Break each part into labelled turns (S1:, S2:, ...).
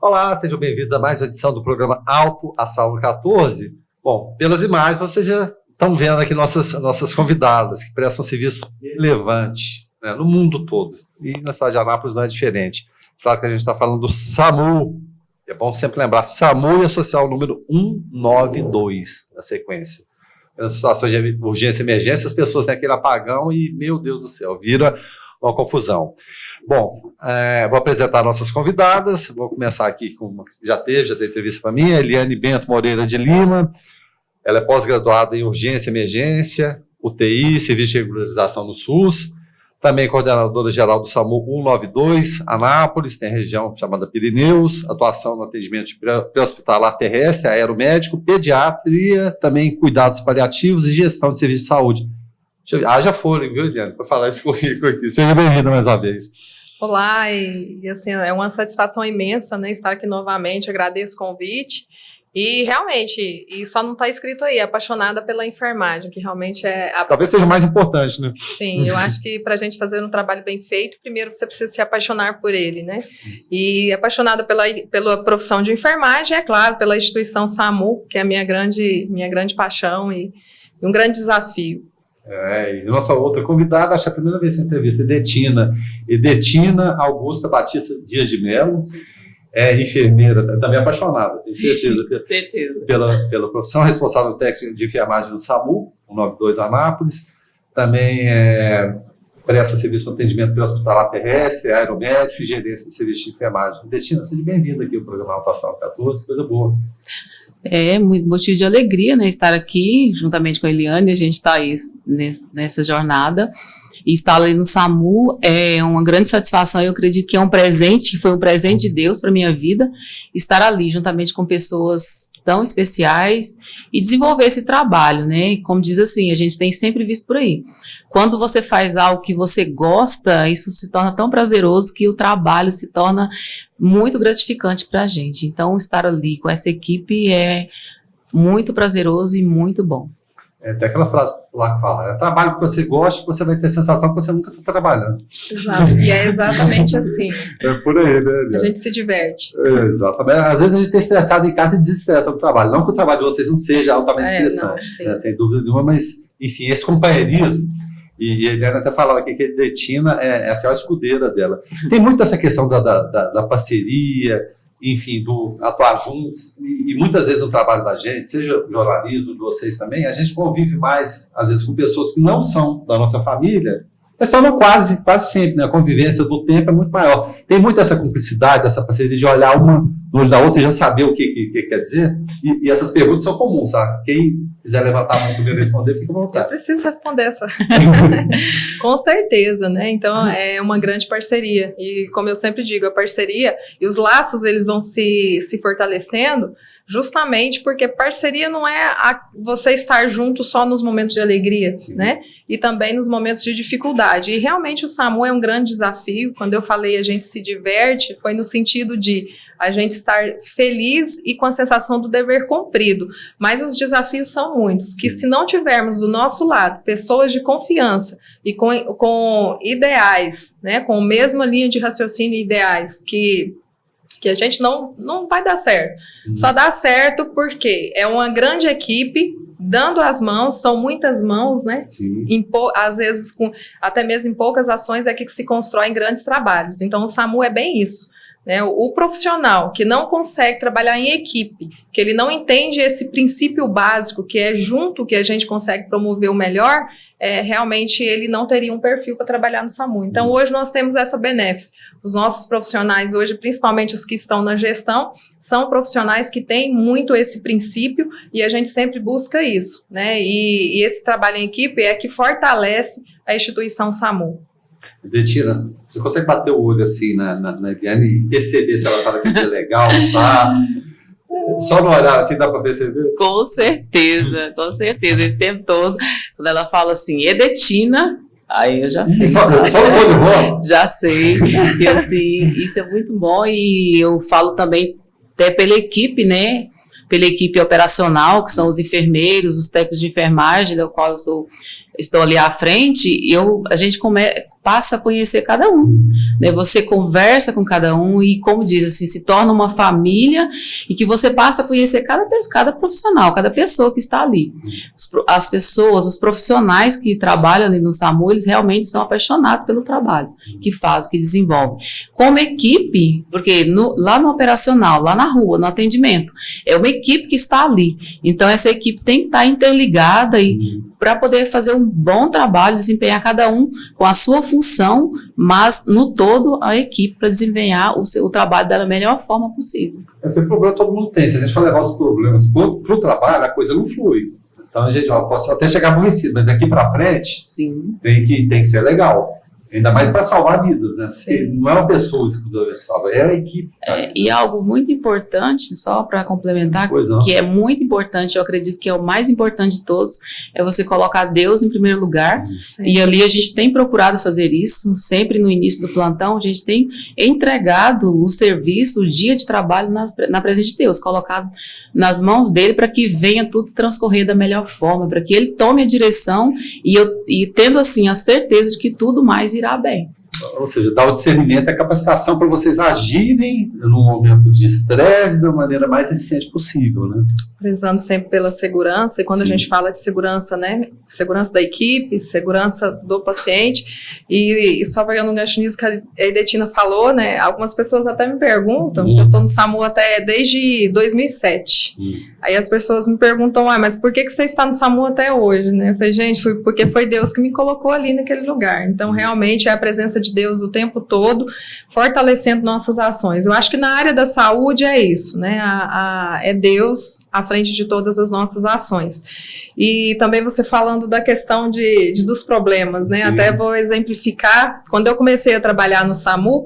S1: Olá, sejam bem-vindos a mais uma edição do programa Alto Astral 14. Bom, pelas imagens vocês já estão vendo aqui nossas convidadas, que prestam serviço relevante, né, no mundo todo. E na cidade de Anápolis não é diferente. Claro que a gente está falando do SAMU. É bom sempre lembrar, SAMU e associar o número 192 na sequência. Nas situações de urgência e emergência, as pessoas têm aquele apagão e, meu Deus do céu, vira uma confusão. Bom, vou apresentar nossas convidadas. Vou começar aqui com uma que já teve entrevista para mim, a Eliane Bento Moreira de Lima. Ela é pós-graduada em urgência e emergência, UTI, serviço de regularização no SUS. Também coordenadora geral do SAMU 192, Anápolis, tem a região chamada Pirineus, atuação no atendimento pré-hospitalar terrestre, aeromédico, pediatria, também cuidados paliativos e gestão de serviço de saúde. Já foram, viu, Eliane, para falar esse currículo aqui. Seja bem-vinda mais uma vez.
S2: Olá, e assim, é uma satisfação imensa, né, estar aqui novamente, agradeço o convite. E realmente, e só não está escrito aí, apaixonada pela enfermagem, que realmente é...
S1: Talvez seja o mais importante, né?
S2: Sim, eu acho que para a gente fazer um trabalho bem feito, primeiro você precisa se apaixonar por ele, né? E apaixonada pela profissão de enfermagem, é claro, pela instituição SAMU, que é a minha grande paixão e um grande desafio.
S1: E nossa outra convidada, acho que é a primeira vez que entrevista, Edetina Augusta Batista Dias de Mello. É enfermeira, também apaixonada, tenho certeza.
S2: Com certeza.
S1: Pela profissão, responsável técnico de enfermagem no SAMU, 192 Anápolis. Também presta serviço de atendimento pré-hospitalar terrestre, aeromédico e gerência de serviço de enfermagem. Betina, seja bem-vinda aqui ao programa Alto Astral 14, coisa boa.
S3: É muito motivo de alegria, né, estar aqui juntamente com a Eliane, a gente está aí nessa jornada. E estar ali no SAMU é uma grande satisfação, eu acredito que é um presente, que foi um presente de Deus para a minha vida, estar ali juntamente com pessoas tão especiais e desenvolver esse trabalho, né? Como diz assim, a gente tem sempre visto por aí, quando você faz algo que você gosta, isso se torna tão prazeroso que o trabalho se torna muito gratificante para a gente. Então, estar ali com essa equipe é muito prazeroso e muito bom.
S1: Tem aquela frase lá que fala, trabalho que você gosta, você vai ter a sensação que você nunca está trabalhando.
S2: Exato, e é exatamente assim.
S1: É por aí, né?
S2: A gente se diverte.
S1: Exatamente. Às vezes a gente está estressado em casa e desestressa do trabalho. Não que o trabalho de vocês não seja altamente estressante, né, sem dúvida nenhuma, mas, enfim, esse companheirismo, e a Eliane até falava aqui que a Edetina é a fiel escudeira dela. Tem muito essa questão da parceria, enfim, do atuar juntos, e muitas vezes no trabalho da gente, seja o jornalismo de vocês também, a gente convive mais, às vezes, com pessoas que não são da nossa família, mas tornam quase sempre, né? A convivência do tempo é muito maior. Tem muito essa cumplicidade, essa parceria de olhar uma no olho da outra e já saber o que quer dizer, e essas perguntas são comuns, sabe? Quem quiser levantar a mão para responder, fica à vontade.
S2: Eu preciso responder essa. Com certeza, né? Então, é uma grande parceria. E, como eu sempre digo, a parceria e os laços, eles vão se fortalecendo justamente porque parceria não é você estar junto só nos momentos de alegria, sim, né? E também nos momentos de dificuldade. E, realmente, o SAMU é um grande desafio. Quando eu falei a gente se diverte, foi no sentido de a gente estar feliz e com a sensação do dever cumprido. Mas os desafios são muitos, que se não tivermos do nosso lado pessoas de confiança e com ideais, né, com a mesma linha de raciocínio e ideais que a gente não vai dar certo. Só dá certo porque é uma grande equipe dando as mãos, são muitas mãos, né? Às vezes, até mesmo em poucas ações é que se constroem grandes trabalhos. Então, o SAMU é bem isso. Né, o profissional que não consegue trabalhar em equipe, que ele não entende esse princípio básico, que é junto que a gente consegue promover o melhor, realmente ele não teria um perfil para trabalhar no SAMU. Então, hoje nós temos essa benéfice. Os nossos profissionais hoje, principalmente os que estão na gestão, são profissionais que têm muito esse princípio e a gente sempre busca isso, né? E esse trabalho em equipe é que fortalece a instituição SAMU.
S1: Betina, você consegue bater o olho assim na Eliane e perceber se ela está naquele dia legal, tá? Só no olhar assim dá para perceber?
S3: Com certeza, esse tempo todo. Quando ela fala assim, Edetina, aí eu já sei.
S1: Só no olho rosa?
S3: Já sei. E assim, isso é muito bom. E eu falo também até pela equipe, né? Pela equipe operacional, que são os enfermeiros, os técnicos de enfermagem, do qual estou ali à frente, a gente passa a conhecer cada um, né? Você conversa com cada um e, como diz assim, se torna uma família e que você passa a conhecer cada profissional, cada pessoa que está ali. As pessoas, os profissionais que trabalham ali no SAMU, eles realmente são apaixonados pelo trabalho que fazem, que desenvolvem. Como equipe, porque lá no operacional, lá na rua, no atendimento, é uma equipe que está ali. Então, essa equipe tem que estar interligada e para poder fazer um bom trabalho, desempenhar cada um com a sua função, mas no todo a equipe para desempenhar o trabalho da melhor forma possível.
S1: Porque problema todo mundo tem. Se a gente for levar os problemas para o trabalho, a coisa não flui. Então, a gente pode até chegar aborrecido, mas daqui para frente
S3: Sim.
S1: Tem que ser legal. Ainda mais para salvar vidas, né? Porque não é uma pessoa que salva, é a equipe.
S3: E algo muito importante, só para complementar, que é muito importante, eu acredito que é o mais importante de todos, é você colocar Deus em primeiro lugar. Sim. E ali a gente tem procurado fazer isso, sempre no início do plantão, a gente tem entregado o serviço, o dia de trabalho na presença de Deus, colocado nas mãos dele para que venha tudo transcorrer da melhor forma, para que ele tome a direção e tendo assim a certeza de que tudo mais irá bem.
S1: Ou seja, dar o discernimento e a capacitação para vocês agirem num momento de estresse da maneira mais eficiente possível, né?
S2: Prezando sempre pela segurança, e quando a gente fala de segurança, né? Segurança da equipe, segurança do paciente, e só pegando um gancho nisso que a Edetina falou, né? Algumas pessoas até me perguntam, eu estou no SAMU desde 2007. Aí as pessoas me perguntam, mas por que você está no SAMU até hoje, né? Eu falei, gente, porque foi Deus que me colocou ali naquele lugar. Então, realmente, é a presença de Deus o tempo todo, fortalecendo nossas ações. Eu acho que na área da saúde é isso, né? É Deus à frente de todas as nossas ações. E também você falando da questão dos problemas, né? Até vou exemplificar. Quando eu comecei a trabalhar no SAMU,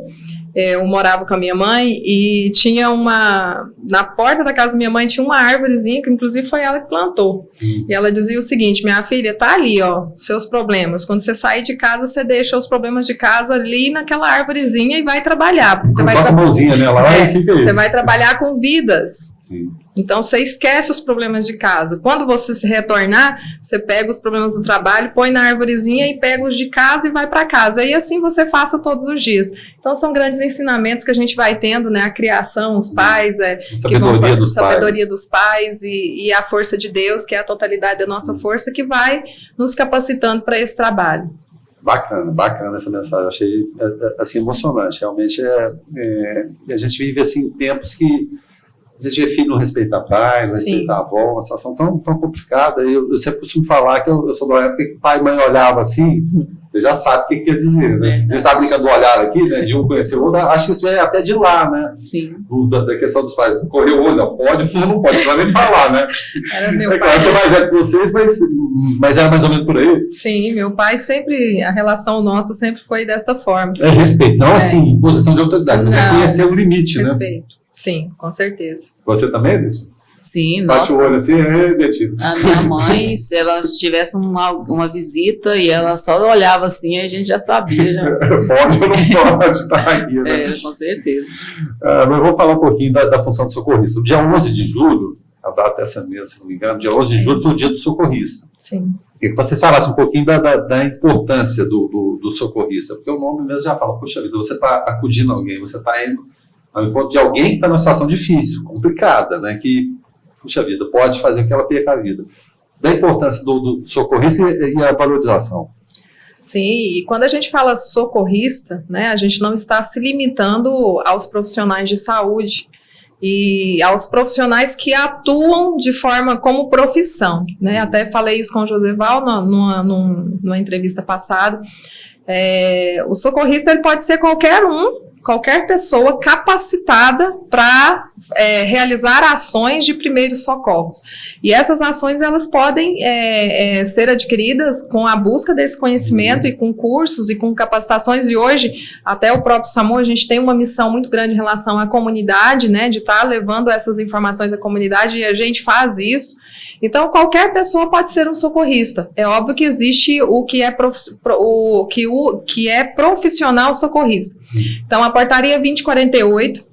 S2: eu morava com a minha mãe e tinha na porta da casa da minha mãe tinha uma árvorezinha, que inclusive foi ela que plantou. E ela dizia o seguinte, minha filha, tá ali, ó, seus problemas. Quando você sair de casa, você deixa os problemas de casa ali naquela árvorezinha e vai trabalhar. Você vai
S1: passa a mãozinha nela lá e fica aí.
S2: Você vai trabalhar com vidas.
S1: Sim.
S2: Então, você esquece os problemas de casa. Quando você se retornar, você pega os problemas do trabalho, põe na árvorezinha e pega os de casa e vai para casa. E assim você faça todos os dias. Então, são grandes ensinamentos que a gente vai tendo, né? A criação, os pais, sabedoria dos pais e a força de Deus, que é a totalidade da nossa força, que vai nos capacitando para esse trabalho.
S1: Bacana essa mensagem. Eu achei assim, emocionante. Realmente, a gente vive assim, tempos que a gente vê filho não respeitar pai, não respeitar avó, uma situação tão complicada. Eu sempre costumo falar que eu sou da época que pai e mãe olhavam assim, você já sabe o que quer dizer, né? A gente está brincando do olhar aqui, né? De um conhecer o outro, acho que isso é até de lá, né?
S3: Sim.
S1: Da questão dos pais. Correr o olho, não pode ou não pode, não nem falar, né?
S2: Era meu pai.
S1: Eu sou mais velho que vocês, mas era mais ou menos por aí.
S2: Sim, meu pai sempre, a relação nossa sempre foi desta forma.
S1: É respeito, não assim, posição de autoridade, mas é conhecer o limite, né?
S2: Respeito. Sim, com certeza.
S1: Você também, Edith?
S3: Sim,
S1: bate o olho assim, Edith.
S3: A minha mãe, se ela tivesse uma visita e ela só olhava assim, a gente já sabia. Já.
S1: Pode ou não pode estar aqui, né?
S3: Com certeza.
S1: Mas eu vou falar um pouquinho da função do socorrista. O dia 11 de julho, a data essa mesmo, se não me engano, dia 11 de julho foi o dia do socorrista.
S2: Sim.
S1: Queria que vocês falassem um pouquinho da importância do socorrista, porque o nome mesmo já fala, poxa vida, você está acudindo alguém, você está indo ao encontro de alguém que está numa situação difícil, complicada, né? Que, puxa vida, pode fazer que ela perca a vida. Da importância do socorrista e a valorização.
S2: Sim, e quando a gente fala socorrista, né, a gente não está se limitando aos profissionais de saúde e aos profissionais que atuam de forma como profissão, né? Até falei isso com o Joseval numa entrevista passada. O socorrista ele pode ser qualquer pessoa capacitada para realizar ações de primeiros socorros. E essas ações, elas podem ser adquiridas com a busca desse conhecimento e com cursos e com capacitações. E hoje, até o próprio SAMU, a gente tem uma missão muito grande em relação à comunidade, né, de estar levando essas informações à comunidade, e a gente faz isso. Então, qualquer pessoa pode ser um socorrista. É óbvio que existe o que é profissional socorrista. Então, a portaria 2048,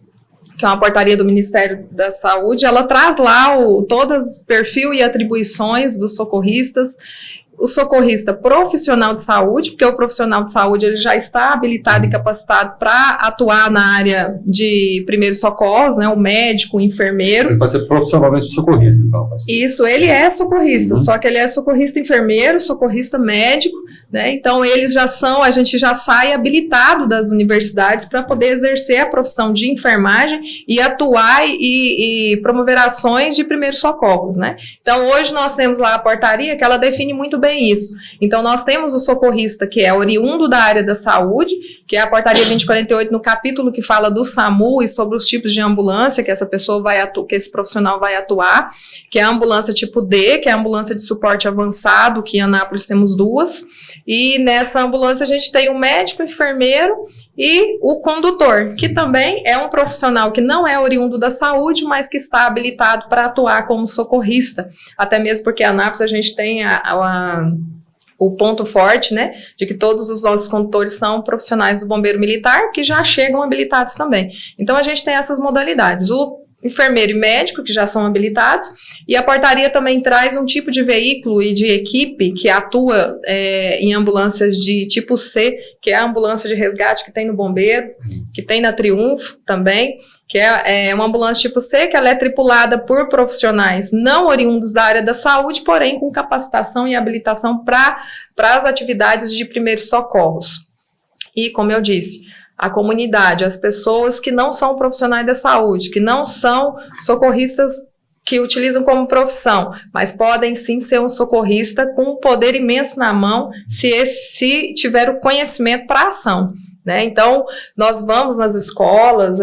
S2: que é uma portaria do Ministério da Saúde, ela traz lá todos os perfil e atribuições dos socorristas, o socorrista profissional de saúde, porque o profissional de saúde ele já está habilitado e capacitado para atuar na área de primeiros socorros, né, o médico, o enfermeiro.
S1: Ele pode ser profissionalmente socorrista, então.
S2: Isso, ele é socorrista, só que ele é socorrista enfermeiro, socorrista médico, né, então eles já são, a gente já sai habilitado das universidades para poder exercer a profissão de enfermagem e atuar e promover ações de primeiros socorros, né. Então hoje nós temos lá a portaria que ela define muito bem isso. Então, nós temos o socorrista, que é oriundo da área da saúde, que é a portaria 2048, no capítulo que fala do SAMU e sobre os tipos de ambulância que essa pessoa que esse profissional vai atuar, que é a ambulância tipo D, que é a ambulância de suporte avançado, que em Anápolis temos 2, e nessa ambulância a gente tem o médico, o enfermeiro e o condutor, que também é um profissional que não é oriundo da saúde, mas que está habilitado para atuar como socorrista, até mesmo porque em Anápolis a gente tem o ponto forte, né, de que todos os nossos condutores são profissionais do bombeiro militar, que já chegam habilitados também. Então a gente tem essas modalidades, o enfermeiro e médico, que já são habilitados, e a portaria também traz um tipo de veículo e de equipe que atua em ambulâncias de tipo C, que é a ambulância de resgate que tem no bombeiro, que tem na Triunfo também, que é uma ambulância tipo C, que ela é tripulada por profissionais não oriundos da área da saúde, porém com capacitação e habilitação para as atividades de primeiros socorros. E, como eu disse, a comunidade, as pessoas que não são profissionais da saúde, que não são socorristas que utilizam como profissão, mas podem sim ser um socorrista com um poder imenso na mão, se tiver o conhecimento para a ação. Né? Então, nós vamos nas escolas,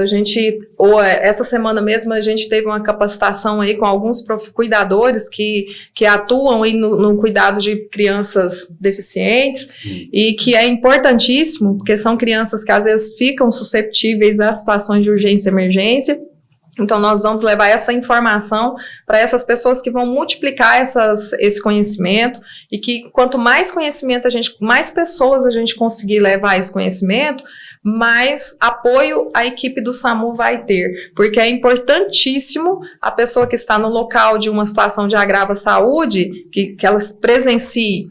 S2: essa semana mesmo a gente teve uma capacitação aí com alguns cuidadores que atuam aí no cuidado de crianças deficientes e que é importantíssimo, porque são crianças que às vezes ficam susceptíveis a situações de urgência e emergência. Então, nós vamos levar essa informação para essas pessoas que vão multiplicar esse conhecimento e que quanto mais conhecimento mais pessoas a gente conseguir levar esse conhecimento, mais apoio a equipe do SAMU vai ter, porque é importantíssimo a pessoa que está no local de uma situação de agravo à saúde, que ela presencie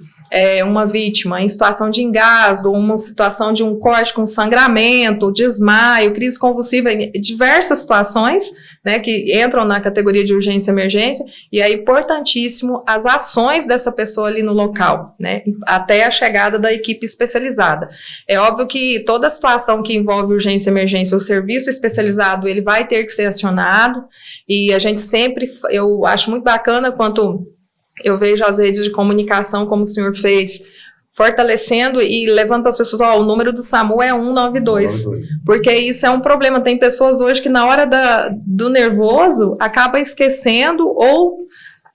S2: uma vítima em situação de engasgo, uma situação de um corte com sangramento, desmaio, crise convulsiva, diversas situações, né, que entram na categoria de urgência e emergência, e é importantíssimo as ações dessa pessoa ali no local, né, até a chegada da equipe especializada. É óbvio que toda situação que envolve urgência e emergência, o serviço especializado, ele vai ter que ser acionado, e a gente sempre, eu acho muito bacana quanto eu vejo as redes de comunicação, como o senhor fez, fortalecendo e levando para as pessoas, o número do SAMU é 192, porque isso é um problema. Tem pessoas hoje que na hora do nervoso acaba esquecendo ou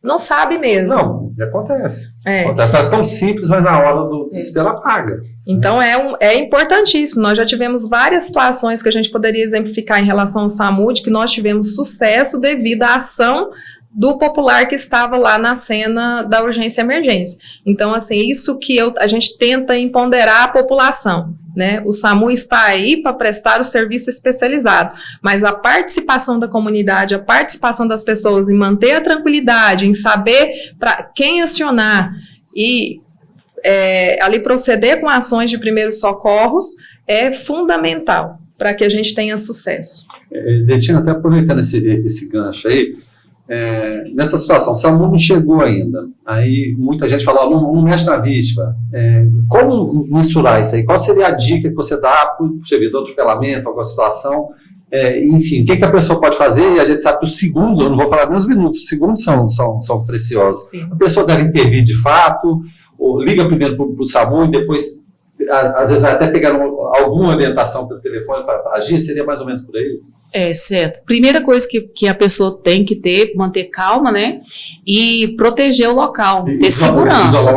S2: não sabe mesmo.
S1: Não, acontece. Acontece tão simples, mas na hora do desespero apaga.
S2: Então é importantíssimo. Nós já tivemos várias situações que a gente poderia exemplificar em relação ao SAMU, de que nós tivemos sucesso devido à ação do popular que estava lá na cena da urgência e emergência. Então, assim, isso que a gente tenta empoderar a população, né? O SAMU está aí para prestar o serviço especializado, mas a participação da comunidade, a participação das pessoas em manter a tranquilidade, em saber para quem acionar e ali proceder com ações de primeiros socorros é fundamental para que a gente tenha sucesso.
S1: Detinho, até aproveitando esse gancho aí, nessa situação, o SAMU não chegou ainda, aí muita gente fala, não mexe na vítima, como mensurar isso aí? Qual seria a dica que você dá para o do atropelamento, alguma situação, enfim, o que a pessoa pode fazer? E a gente sabe que os segundos, eu não vou falar nem os minutos, os segundos são preciosos. Sim. A pessoa deve intervir de fato, ou liga primeiro para o SAMU e depois às vezes vai até pegar alguma orientação pelo telefone para agir, seria mais ou menos por aí?
S3: Certo. Primeira coisa que a pessoa tem que manter calma, né? E proteger o local, ter segurança.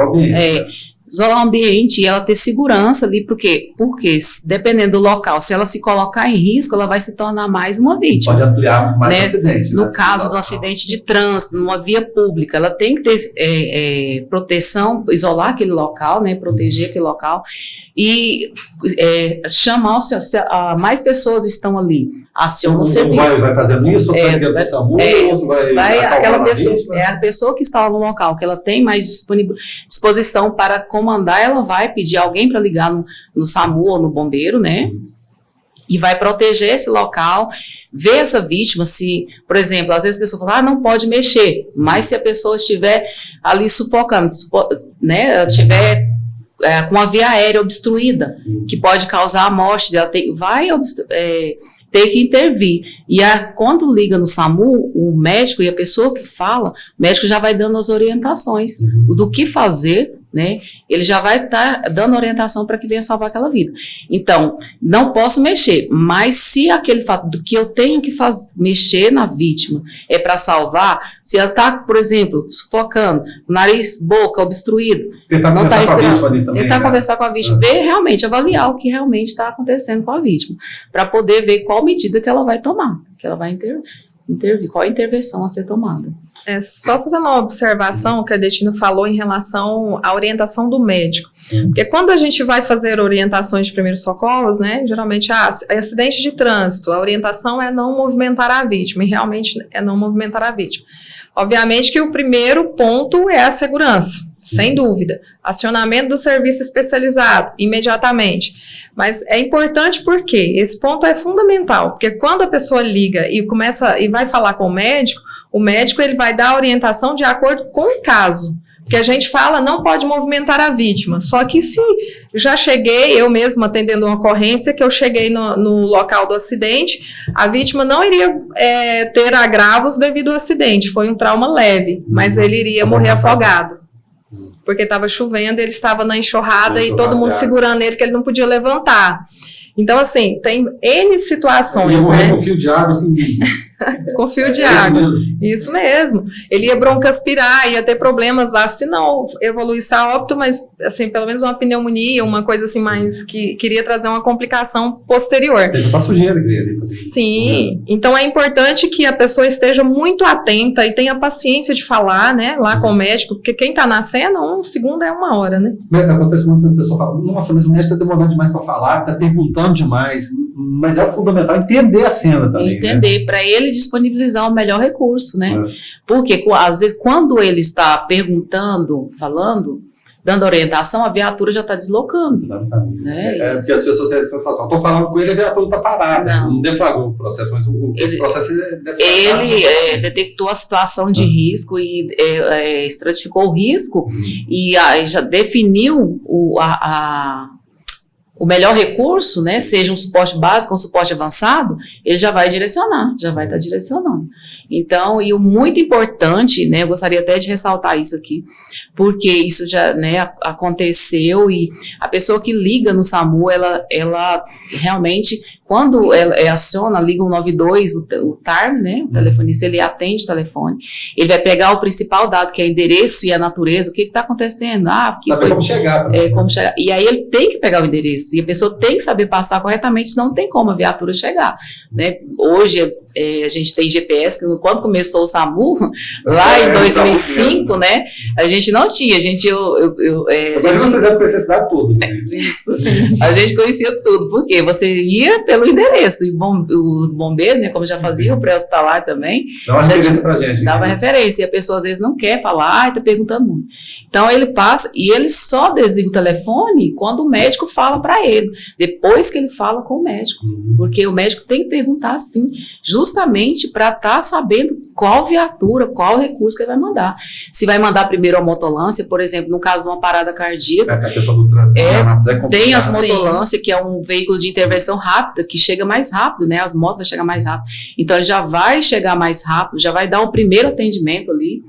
S3: isolar o ambiente e ela ter segurança ali, porque dependendo do local, se ela se colocar em risco, ela vai se tornar mais uma vítima.
S1: Pode ampliar mais o acidente.
S3: No caso do acidente de trânsito, numa via pública, ela tem que ter proteção, isolar aquele local, né, proteger aquele local e chamar mais pessoas estão ali. Aciona o serviço.
S1: Vai fazendo isso, outro vai ligar para o SAMU, outro vai
S3: aquela pessoa, a pessoa que está lá no local, que ela tem mais disposição para comandar, ela vai pedir alguém para ligar no SAMU ou no bombeiro, né? E vai proteger esse local, ver essa vítima, se, por exemplo, às vezes a pessoa fala, não pode mexer, mas se a pessoa estiver ali sufocando, né, estiver com a via aérea obstruída, que pode causar a morte dela, vai ter que intervir. E quando liga no SAMU, o médico e a pessoa que fala, o médico já vai dando as orientações do que fazer, né? Ele já vai estar dando orientação para que venha salvar aquela vida. Então, não posso mexer, mas se aquele fato do que eu tenho que mexer na vítima é para salvar, se ela está, por exemplo, sufocando, nariz, boca obstruído, não está respirando, tentar conversar com a vítima, ver realmente, avaliar o que realmente está acontecendo com a vítima, para poder ver qual medida que ela vai tomar, que ela vai intervir, qual a intervenção a ser tomada.
S2: Só fazendo uma observação que a Detino falou em relação à orientação do médico. Porque quando a gente vai fazer orientações de primeiros socorros, né, geralmente, acidente de trânsito, a orientação é não movimentar a vítima, e realmente é não movimentar a vítima. Obviamente que o primeiro ponto é a segurança, sem dúvida. Acionamento do serviço especializado, imediatamente. Mas é importante porque esse ponto é fundamental, porque quando a pessoa liga e vai falar com o médico ele vai dar a orientação de acordo com o caso. Porque a gente fala, não pode movimentar a vítima. Só que se já cheguei, eu mesma atendendo uma ocorrência, que eu cheguei no local do acidente, a vítima não iria ter agravos devido ao acidente. Foi um trauma leve, mas ele iria morrer afogado. Porque estava chovendo, ele estava na enxurrada e todo mundo segurando ele, que ele não podia levantar. Então, assim, tem N situações, né?
S1: Com fio de água, assim.
S2: Com fio de água. Isso mesmo. Ele ia broncoaspirar, ia ter problemas lá, se não evoluísse a óbito, mas, assim, pelo menos uma pneumonia, uma coisa assim mais que queria trazer uma complicação posterior.
S1: Você tá sujeira, queria.
S2: Sim. Então, é importante que a pessoa esteja muito atenta e tenha paciência de falar, né, lá com o médico, porque quem tá na cena, um segundo é uma hora, né?
S1: Acontece muito que a pessoa fala, nossa, mas o médico tá demorando demais para falar, tá perguntando demais, mas é fundamental entender a cena também.
S3: Entender, né? Para ele disponibilizar o melhor recurso, né? Porque, às vezes, quando ele está perguntando, falando, dando orientação, a viatura já está deslocando. Né?
S1: Porque as pessoas têm a sensação, estou falando com ele, a viatura está parada. Não deflagrou o processo, mas esse processo
S3: ele detectou a situação de risco e estratificou o risco e já definiu o melhor recurso, né, seja um suporte básico ou um suporte avançado, ele já vai direcionar, já vai estar direcionando. Então, e o muito importante, né, eu gostaria até de ressaltar isso aqui, porque isso já, né, aconteceu e a pessoa que liga no SAMU, ela realmente, quando ela aciona, liga o 92, o TARM, né, o telefonista, ele atende o telefone, ele vai pegar o principal dado, que é o endereço e a natureza, o que está acontecendo?
S1: Como chegar também.
S3: Como chegar. E aí ele tem que pegar o endereço, e a pessoa tem que saber passar corretamente, senão não tem como a viatura chegar, né? Hoje a gente tem GPS, que quando começou o SAMU, lá em 2005, né, a gente não tinha,
S1: Agora vocês eram necessidade tudo. Né?
S3: Isso, a gente conhecia tudo, porque você ia pelo endereço, e os bombeiros, né, como já fazia o pré-hospitalar também,
S1: dava referência pra gente.
S3: Dava referência, e a pessoa às vezes não quer falar, tá perguntando muito. Então ele passa, e ele só desliga o telefone quando o médico fala para ele, depois que ele fala com o médico, porque o médico tem que perguntar sim, justamente para estar sabendo qual viatura, qual recurso que ele vai mandar. Se vai mandar primeiro a motolância, por exemplo, no caso de uma parada cardíaca,
S1: a questão do trânsito,
S3: tem as motolâncias, que é um veículo de intervenção rápida, que chega mais rápido, né? As motos vão chegar mais rápido. Então, ele já vai chegar mais rápido, já vai dar o primeiro atendimento ali.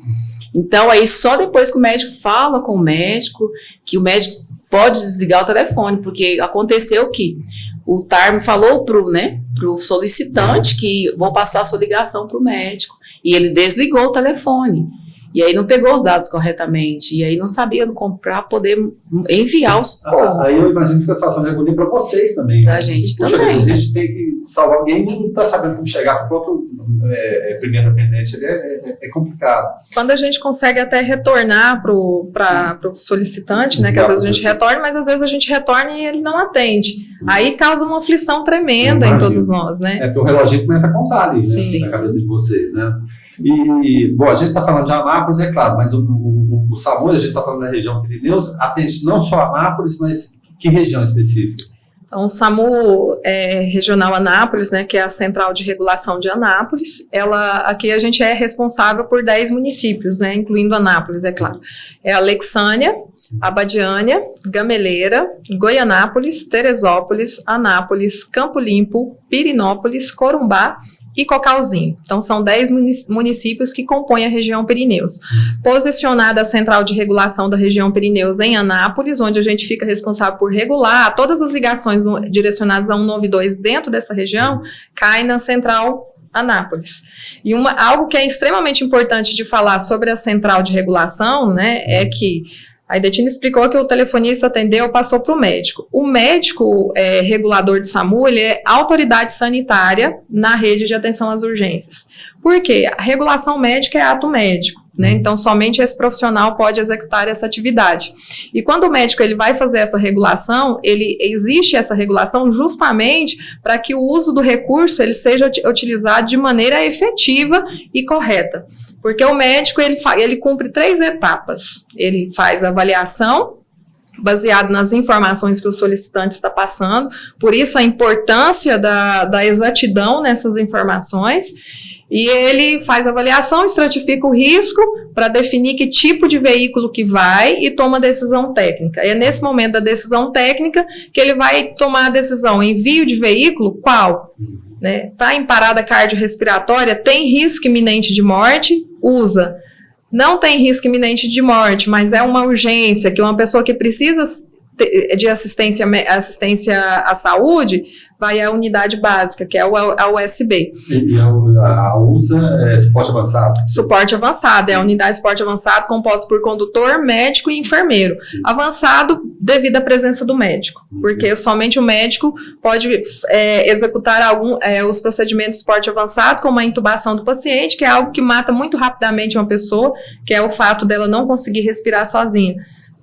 S3: Então, aí só depois que o médico fala com o médico, que o médico pode desligar o telefone, porque aconteceu que o TARM falou pro solicitante que vou passar a sua ligação para o médico, e ele desligou o telefone. E aí não pegou os dados corretamente, e aí não sabia para poder enviar os socorro.
S1: Aí eu imagino que fica a situação de agonia para vocês também.
S3: Pra gente também.
S1: A gente tem que salvar alguém e não está sabendo como chegar para o próprio primeiro atendente. É complicado.
S2: Quando a gente consegue até retornar para o solicitante, né, que às vezes a gente retorna, mas às vezes a gente retorna e ele não atende. Aí causa uma aflição tremenda em todos nós, né?
S1: Porque o reloginho começa a contar ali, né, na cabeça de vocês, né? E, bom, a gente está falando de Anápolis, é claro, mas o SAMU, a gente está falando da região Pirineus, atende não só Anápolis, mas que região específica?
S2: Então, o SAMU Regional Anápolis, né, que é a Central de Regulação de Anápolis, aqui a gente é responsável por 10 municípios, né, incluindo Anápolis, é claro. É Alexânia, Abadiânia, Gameleira, Goianápolis, Teresópolis, Anápolis, Campo Limpo, Pirinópolis, Corumbá e Cocalzinho. Então, são 10 municípios que compõem a região Pirineus. Posicionada a Central de Regulação da região Pirineus em Anápolis, onde a gente fica responsável por regular todas as ligações direcionadas a 192 dentro dessa região, cai na Central Anápolis. E algo que é extremamente importante de falar sobre a Central de Regulação, né, é que a Idetine explicou que o telefonista atendeu, passou para o médico. O médico regulador de SAMU, ele é autoridade sanitária na rede de atenção às urgências. Por quê? A regulação médica é ato médico, né? Então, somente esse profissional pode executar essa atividade. E quando o médico ele vai fazer essa regulação, existe essa regulação justamente para que o uso do recurso ele seja utilizado de maneira efetiva e correta. Porque o médico, ele cumpre 3 etapas. Ele faz a avaliação, baseado nas informações que o solicitante está passando, por isso a importância da exatidão nessas informações, e ele faz a avaliação, estratifica o risco para definir que tipo de veículo que vai e toma a decisão técnica. E é nesse momento da decisão técnica que ele vai tomar a decisão, envio de veículo, qual? Né? Tá em parada cardiorrespiratória, tem risco iminente de morte, usa. Não tem risco iminente de morte, mas é uma urgência, que uma pessoa que precisa de assistência à saúde, vai à unidade básica, que é a USB.
S1: E a USA é suporte avançado?
S2: Suporte avançado, é a unidade de suporte avançado composta por condutor, médico e enfermeiro. Sim. Avançado devido à presença do médico, porque somente o médico pode executar os procedimentos de suporte avançado, como a intubação do paciente, que é algo que mata muito rapidamente uma pessoa, que é o fato dela não conseguir respirar sozinha.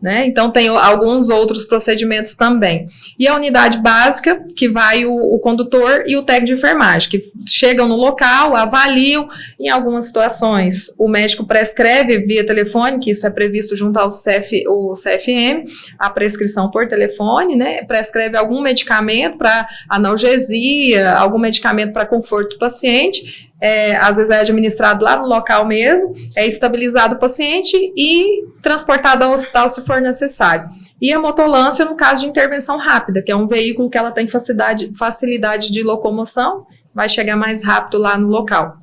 S2: Né? Então, tem alguns outros procedimentos também. E a unidade básica, que vai o condutor e o técnico de enfermagem, que chegam no local, avaliam, em algumas situações, o médico prescreve via telefone, que isso é previsto junto ao CFM, a prescrição por telefone, né? Prescreve algum medicamento para analgesia, algum medicamento para conforto do paciente, às vezes é administrado lá no local mesmo, é estabilizado o paciente e transportado ao hospital se for necessário. E a motolância no caso de intervenção rápida, que é um veículo que ela tem facilidade de locomoção, vai chegar mais rápido lá no local.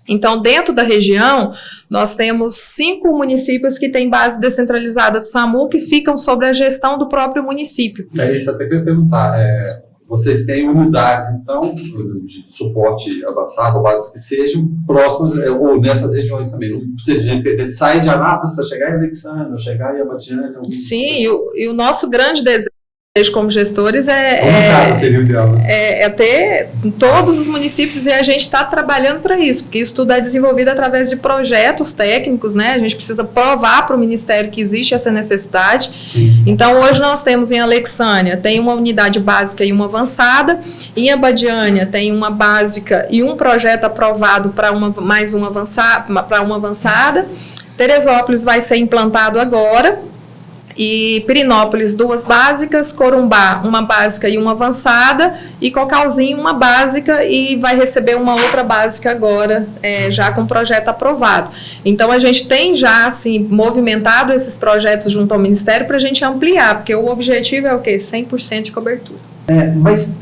S2: Então, dentro da região, nós temos 5 municípios que têm base descentralizada do SAMU, que ficam sob a gestão do próprio município.
S1: É isso, até que eu ia perguntar, vocês têm unidades, então, de suporte avançado, ou básicos que sejam próximas, ou nessas regiões também. Não precisa de sair de Anápolis para chegar em Alexandre, chegar em Abadiânia.
S2: Sim, e o nosso grande desejo como gestores
S1: seria o ideal, né?
S2: é ter em todos os municípios, e a gente está trabalhando para isso, porque isso tudo é desenvolvido através de projetos técnicos, né? A gente precisa provar para o Ministério que existe essa necessidade. Sim. Então, hoje nós temos em Alexânia, tem uma unidade básica e uma avançada, em Abadiânia tem uma básica e um projeto aprovado para uma avançada, Teresópolis vai ser implantado agora, e Pirinópolis 2 básicas, Corumbá 1 básica e 1 avançada, e Cocalzinho 1 básica e vai receber uma outra básica agora, já com projeto aprovado. Então a gente tem já assim, movimentado esses projetos junto ao Ministério para a gente ampliar, porque o objetivo é o quê? 100% de cobertura.
S1: Mas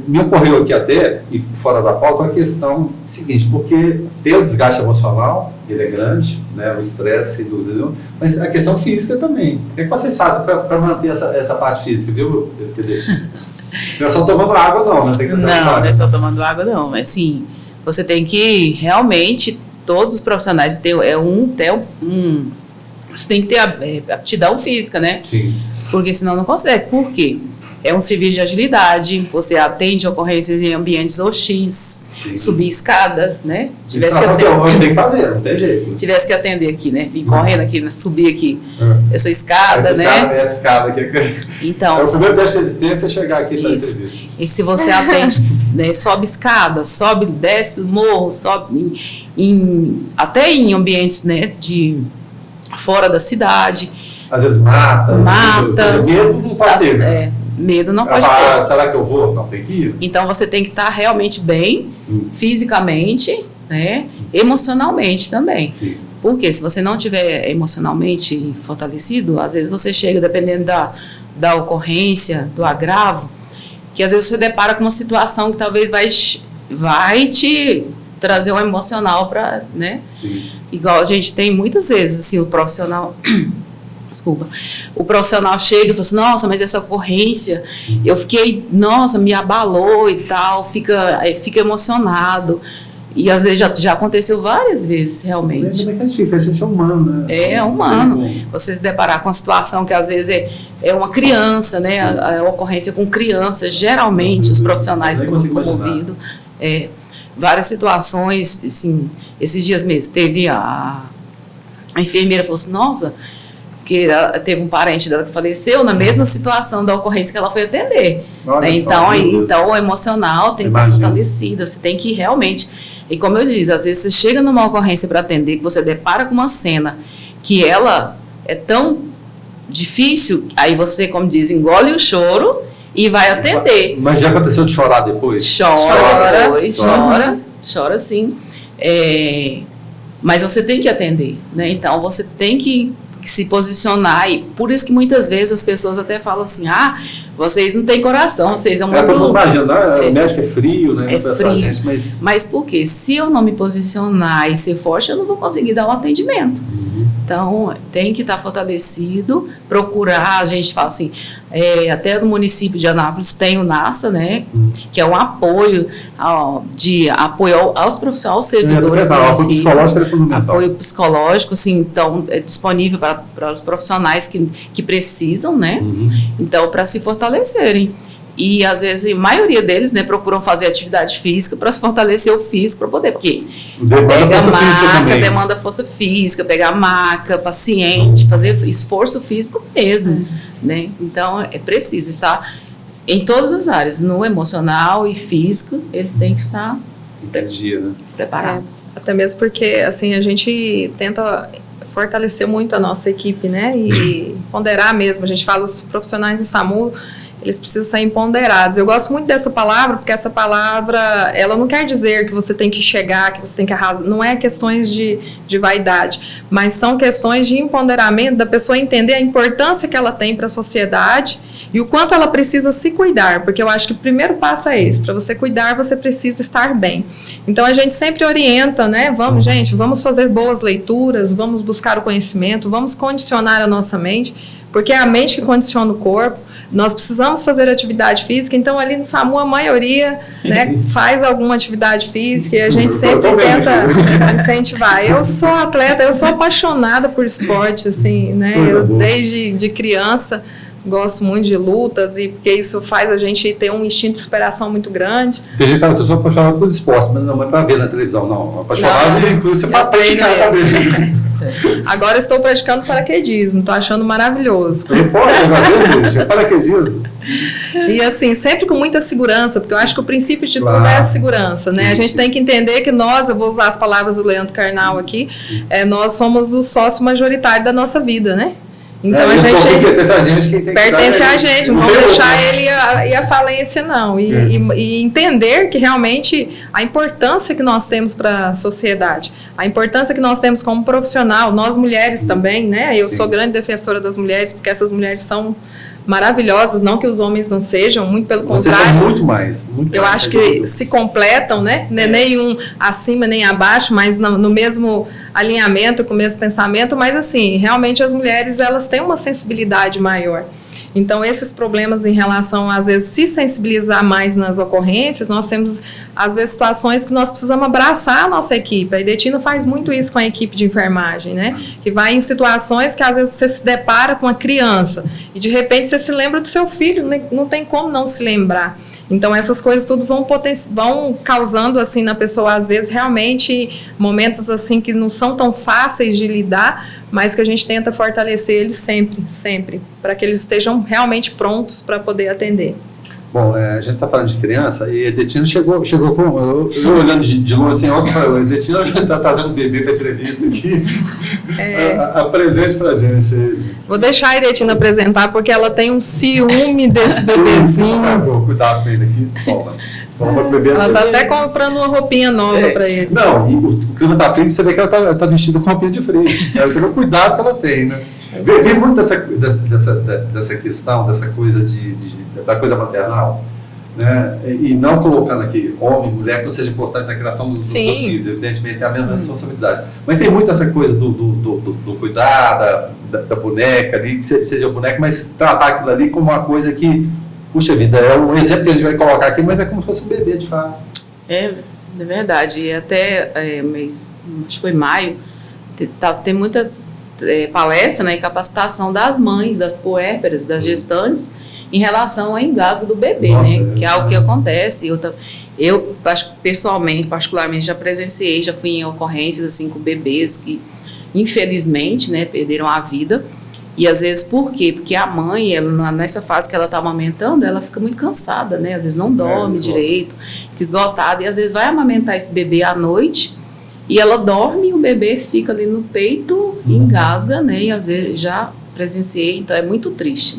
S1: me ocorreu aqui até, e fora da pauta, a questão seguinte, porque tem o desgaste emocional, ele é grande, né, o estresse, sem dúvida nenhuma, mas a questão física também. O que vocês fazem para manter essa parte física, viu, Pedro? Não é só tomando água, não, né? Tem que
S3: não é só tomando água, não. Mas, assim, você tem que realmente todos os profissionais você tem que ter aptidão física, né?
S1: Sim.
S3: Porque senão não consegue. Por quê? É um serviço de agilidade, você atende ocorrências em ambientes OX, subir escadas, né?
S1: Tivesse que fazer, não tem jeito.
S3: Tivesse que atender aqui, né? Vir correndo aqui, subir aqui essa escada,
S1: Essa escada aqui.
S3: Então,
S1: o primeiro teste de resistência é chegar aqui para entrevista.
S3: E se você atende, né, sobe escada, sobe, desce morro, sobe até em ambientes, né, fora da cidade.
S1: Às vezes mata. Medo não pode ter, né?
S3: Medo não pode ter.
S1: Será que eu vou? Não, tem que ir.
S3: Então você tem que estar realmente bem, fisicamente, né? Emocionalmente também.
S1: Sim.
S3: Porque se você não estiver emocionalmente fortalecido, às vezes você chega, dependendo da ocorrência, do agravo, que às vezes você depara com uma situação que talvez vai te trazer um emocional para, né?
S1: Sim.
S3: Igual a gente tem muitas vezes, assim, o profissional... Desculpa. O profissional chega e fala assim, nossa, mas essa ocorrência, eu fiquei, nossa, me abalou e tal, fica emocionado. E às vezes já aconteceu várias vezes, realmente.
S1: Como é que a gente fica? A gente é humano, né?
S3: É humano. Você se deparar com uma situação que às vezes é uma criança, né? A ocorrência com criança, geralmente os profissionais comovidos. Várias situações, assim, esses dias mesmo, teve a enfermeira falou assim, nossa, porque teve um parente dela que faleceu na mesma situação da ocorrência que ela foi atender. Né? Então, o emocional tem que estar fortalecido, você tem que realmente... E como eu disse, às vezes você chega numa ocorrência para atender, que você depara com uma cena que ela é tão difícil, aí você, como diz, engole o choro e vai atender.
S1: Mas já aconteceu de chorar depois?
S3: Chora sim. Mas você tem que atender, né? Então você tem que se posicionar, e por isso que muitas vezes as pessoas até falam assim, vocês não têm coração, vocês são muito...
S1: Todo mundo imagina, o médico é frio, né?
S3: É frio, mas por quê? Se eu não me posicionar e ser forte, eu não vou conseguir dar um atendimento. Então, tem que estar fortalecido, procurar, a gente fala assim, até no município de Anápolis tem o NASA, né, que é um apoio, aos profissionais, aos servidores do município. Apoio psicológico é fundamental. Apoio psicológico, assim, então, é disponível para os profissionais que precisam, né, então, para se fortalecerem. E, às vezes, a maioria deles, né, procuram fazer atividade física para se fortalecer o físico, para poder, porque demanda força física, pegar maca, paciente, fazer esforço físico mesmo, né? Então, é preciso estar em todas as áreas, no emocional e físico, eles têm que estar preparados.
S2: Até mesmo porque, assim, a gente tenta fortalecer muito a nossa equipe, né, e ponderar mesmo, a gente fala, os profissionais de SAMU, eles precisam ser empoderados. Eu gosto muito dessa palavra, porque essa palavra, ela não quer dizer que você tem que chegar, que você tem que arrasar, não é questões de vaidade, mas são questões de empoderamento, da pessoa entender a importância que ela tem para a sociedade e o quanto ela precisa se cuidar, porque eu acho que o primeiro passo é esse, para você cuidar, você precisa estar bem. Então, a gente sempre orienta, né, vamos fazer boas leituras, vamos buscar o conhecimento, vamos condicionar a nossa mente, porque é a mente que condiciona o corpo. Nós precisamos fazer atividade física, então ali no SAMU a maioria, né, faz alguma atividade física e a gente sempre tenta incentivar. Eu sou atleta, eu sou apaixonada por esporte, assim, né, eu desde de criança gosto muito de lutas, e porque isso faz a gente ter um instinto de superação muito grande.
S1: Tem gente que fala, eu sou apaixonado por esporte, mas não é para ver na televisão, não. Apaixonado e você para praticar também.
S2: Agora estou praticando paraquedismo, estou achando maravilhoso.
S1: Não pode, às vezes, é paraquedismo.
S2: E assim, sempre com muita segurança, porque eu acho que o princípio de tudo é a segurança, né? Sim. A gente tem que entender que eu vou usar as palavras do Leandro Carnal aqui, nós somos o sócio majoritário da nossa vida, né? Então a gente pertence a gente, não vamos deixar ele ir à falência, não. E entender que realmente a importância que nós temos para a sociedade, a importância que nós temos como profissional, nós mulheres também, né? Eu sou grande defensora das mulheres, porque essas mulheres são maravilhosas, não que os homens não sejam, muito pelo contrário.
S1: Vocês são muito mais.
S2: Eu acho que se completam, né? Nem um acima nem abaixo, mas no mesmo alinhamento, com o mesmo pensamento, mas assim, realmente as mulheres, elas têm uma sensibilidade maior. Então, esses problemas em relação, às vezes, se sensibilizar mais nas ocorrências, nós temos, às vezes, situações que nós precisamos abraçar a nossa equipe. A Idetina faz muito isso com a equipe de enfermagem, né? Que vai em situações que, às vezes, você se depara com uma criança e, de repente, você se lembra do seu filho, não tem como não se lembrar. Então, essas coisas tudo vão causando, assim, na pessoa, às vezes, realmente, momentos, assim, que não são tão fáceis de lidar, mas que a gente tenta fortalecer eles sempre, para que eles estejam realmente prontos para poder atender.
S1: Bom, a gente está falando de criança e a Idetina chegou com... Eu olhando de longe, assim, a Idetina está trazendo um bebê para entrevista aqui. Apresente para a gente.
S2: Vou deixar a Idetina apresentar, porque ela tem um ciúme desse bebezinho.
S1: Cuidado com ele aqui. Toma, bebê.
S2: Ela está até comprando uma roupinha nova para ele.
S1: Não, e o clima está frio, você vê que ela está vestida com roupinha de frio. Você vê o cuidado que ela tem, né? Vem muito dessa questão, dessa coisa da coisa maternal, né? E não colocando aqui homem, mulher, que não seja importante na criação dos filhos, evidentemente tem a mesma responsabilidade. Mas tem muito essa coisa do cuidar, da boneca ali, que seja boneca, mas tratar aquilo ali como uma coisa que, puxa vida, é um exemplo que a gente vai colocar aqui, mas é como se fosse um bebê, de fato.
S3: É verdade. E até mês, acho que foi maio, tem muitas palestras, né, e capacitação das mães, das puérperas, das gestantes, em relação ao engasgo do bebê. Nossa, né, que é algo que acontece. Eu pessoalmente, particularmente, já presenciei, já fui em ocorrências assim, com bebês que, infelizmente, né, perderam a vida. E às vezes, por quê? Porque a mãe, ela, nessa fase que ela está amamentando, ela fica muito cansada, né? Às vezes não dorme direito, fica esgotada, e às vezes vai amamentar esse bebê à noite, e ela dorme e o bebê fica ali no peito, engasga, né? E às vezes já presenciei, então é muito triste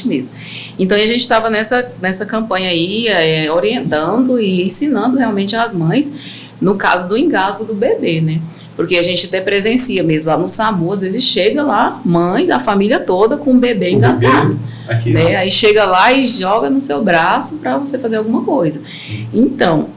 S3: mesmo. Então a gente estava nessa campanha aí, orientando e ensinando realmente as mães, no caso do engasgo do bebê, né? Porque a gente até presencia mesmo lá no SAMU, às vezes chega lá, mães, a família toda com o bebê engasgado. Aqui, né? Aí chega lá e joga no seu braço para você fazer alguma coisa. Então,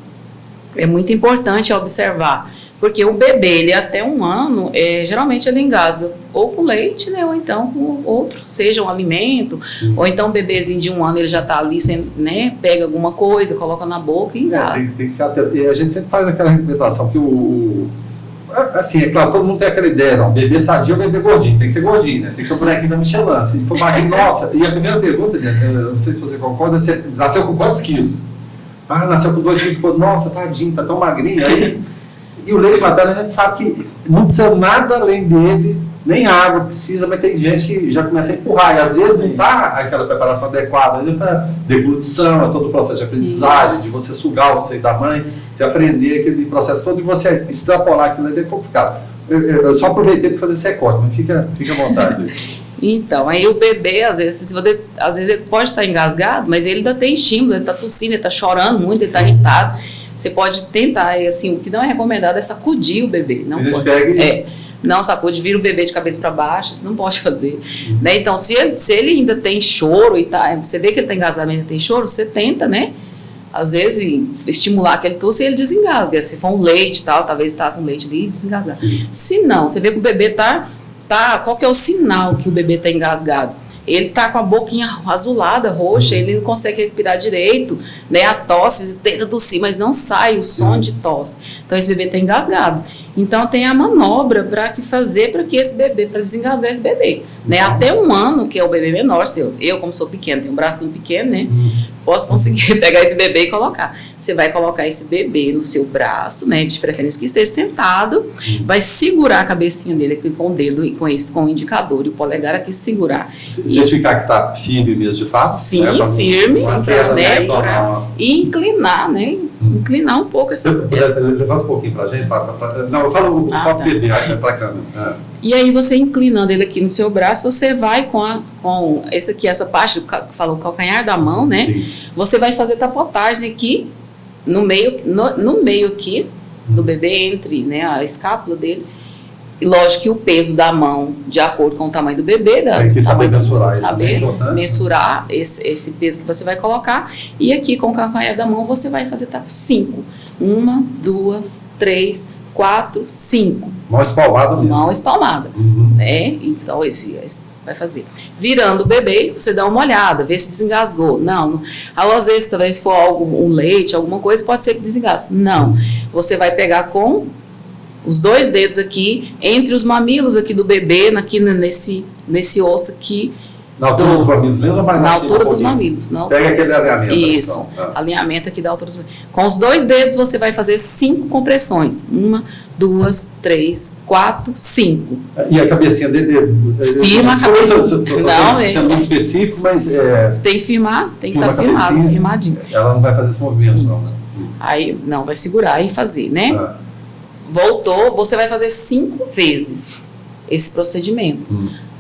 S3: é muito importante observar, porque o bebê, ele até 1 ano, geralmente ele engasga ou com leite, né, ou então com outro, seja um alimento, ou então um bebezinho de 1 ano, ele já está ali, né, pega alguma coisa, coloca na boca e engasga.
S1: Tem que ficar atento. E a gente sempre faz aquela recomendação que assim, é claro, todo mundo tem aquela ideia, não, bebê sadio ou bebê gordinho, tem que ser gordinho, né? Tem que ser o bonequinho da Michelin. Se for magrinho, nossa, e a primeira pergunta, eu não sei se você concorda, você nasceu com quantos quilos? Nasceu com 2 quilos, nossa, tadinho, tá tão magrinho, aí, e o leite materno a gente sabe que não precisa nada além dele, nem água precisa, mas tem gente que já começa a empurrar, e às vezes não está aquela preparação adequada para deglutição, é todo o processo de aprendizagem, de você sugar o seio da mãe, você aprender aquele processo todo e você extrapolar aquilo ali é complicado. Eu só aproveitei para fazer esse recorte, mas fica à vontade.
S3: Então, aí o bebê, às vezes ele pode estar engasgado, mas ele ainda tem estímulo, ele está tossindo, ele está chorando muito, ele está irritado. Você pode tentar, assim, o que não é recomendado é sacudir o bebê. Não pode. Não sacude, vira o bebê de cabeça para baixo, isso não pode fazer. Né? Então, se ele ainda tem choro e você vê que ele está engasgado e ainda tem choro, você tenta, né? Às vezes, estimular aquele tosse e ele desengasga. Se for um leite e tal, talvez está com leite ali e desengasgar. Se não, você vê que o bebê qual que é o sinal que o bebê está engasgado? Ele está com a boquinha azulada, roxa, ele não consegue respirar direito, né? A tosse, tenta tossir, mas não sai o som de tosse. Então, esse bebê está engasgado. Então, tem a manobra para fazer para que esse bebê, para desengasgar esse bebê. Né? Até 1 ano, que é o bebê menor, eu como sou pequena, tenho um bracinho pequeno, né? Posso conseguir pegar esse bebê e colocar. Você vai colocar esse bebê no seu braço, né? De preferência que esteja sentado, vai segurar a cabecinha dele aqui com o dedo e com o indicador e o polegar aqui segurar.
S1: Certificar que está firme mesmo, de fato?
S3: Sim, firme, né? E inclinar, né? Inclinar um pouco essa cabeça.
S1: Levanta um pouquinho para a gente. Não, eu falo para o bebê, para a câmera.
S3: E aí você inclinando ele aqui no seu braço, você vai com essa parte que falou, o calcanhar da mão, né? Sim. Você vai fazer tapotagem aqui no meio aqui do bebê, entre, né, a escápula dele. E lógico que o peso da mão, de acordo com o tamanho do bebê,
S1: tem que saber mensurar isso.
S3: Saber mensurar esse peso que você vai colocar. E aqui com o calcanhar da mão você vai fazer 5. 1, 2, 3, 4, 5.
S1: Mão espalmada mesmo.
S3: Mão espalmada. Né? Então, vai fazer. Virando o bebê, você dá uma olhada, vê se desengasgou. Não. Às vezes, talvez se for um leite, alguma coisa, pode ser que desengasgue. Não. Você vai pegar com os 2 dedos aqui, entre os mamilos aqui do bebê, aqui nesse osso aqui.
S1: Na altura dos mamilos mesmo ou mais
S3: na
S1: acima?
S3: altura dos mamilos. Não.
S1: Pega aquele alinhamento.
S3: Isso,
S1: então.
S3: alinhamento aqui da altura dos mamilos. Com os 2 dedos você vai fazer 5 compressões. 1, 2, 3, 4, 5.
S1: E a cabecinha dele...
S3: Firma a cabeça.
S1: Não, é muito específico, mas...
S3: Tem que firmar, tem que estar firmado, firmadinho.
S1: Ela não vai fazer esse movimento,
S3: Isso.
S1: não, né?
S3: Aí, não, vai segurar e fazer, né? Voltou, você vai fazer 5 vezes esse procedimento.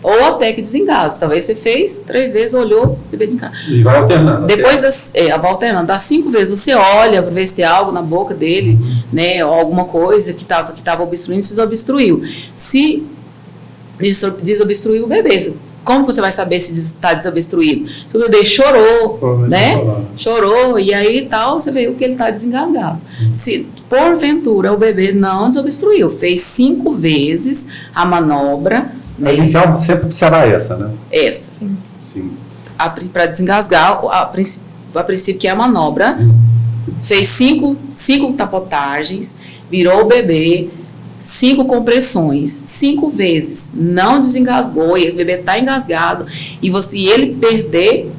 S3: Ou até que desengasgue. Talvez você fez 3 vezes, olhou, o bebê desengasga.
S1: E vai alternando.
S3: Depois vai alternando. Das 5 vezes, você olha para ver se tem algo na boca dele, né? Ou alguma coisa que estava obstruindo, se desobstruiu. Se desobstruiu o bebê, como você vai saber se está desobstruído? Se o bebê chorou, né? Chorou, e aí tal, você vê que ele está desengasgado. Se porventura o bebê não desobstruiu, fez 5 vezes a manobra.
S1: A inicial sempre será essa, né?
S3: Essa.
S1: Sim.
S3: Para desengasgar, a princípio que é a manobra, fez 5 tapotagens, virou o bebê, 5 compressões, 5 vezes, não desengasgou, e esse bebê está engasgado, e ele perder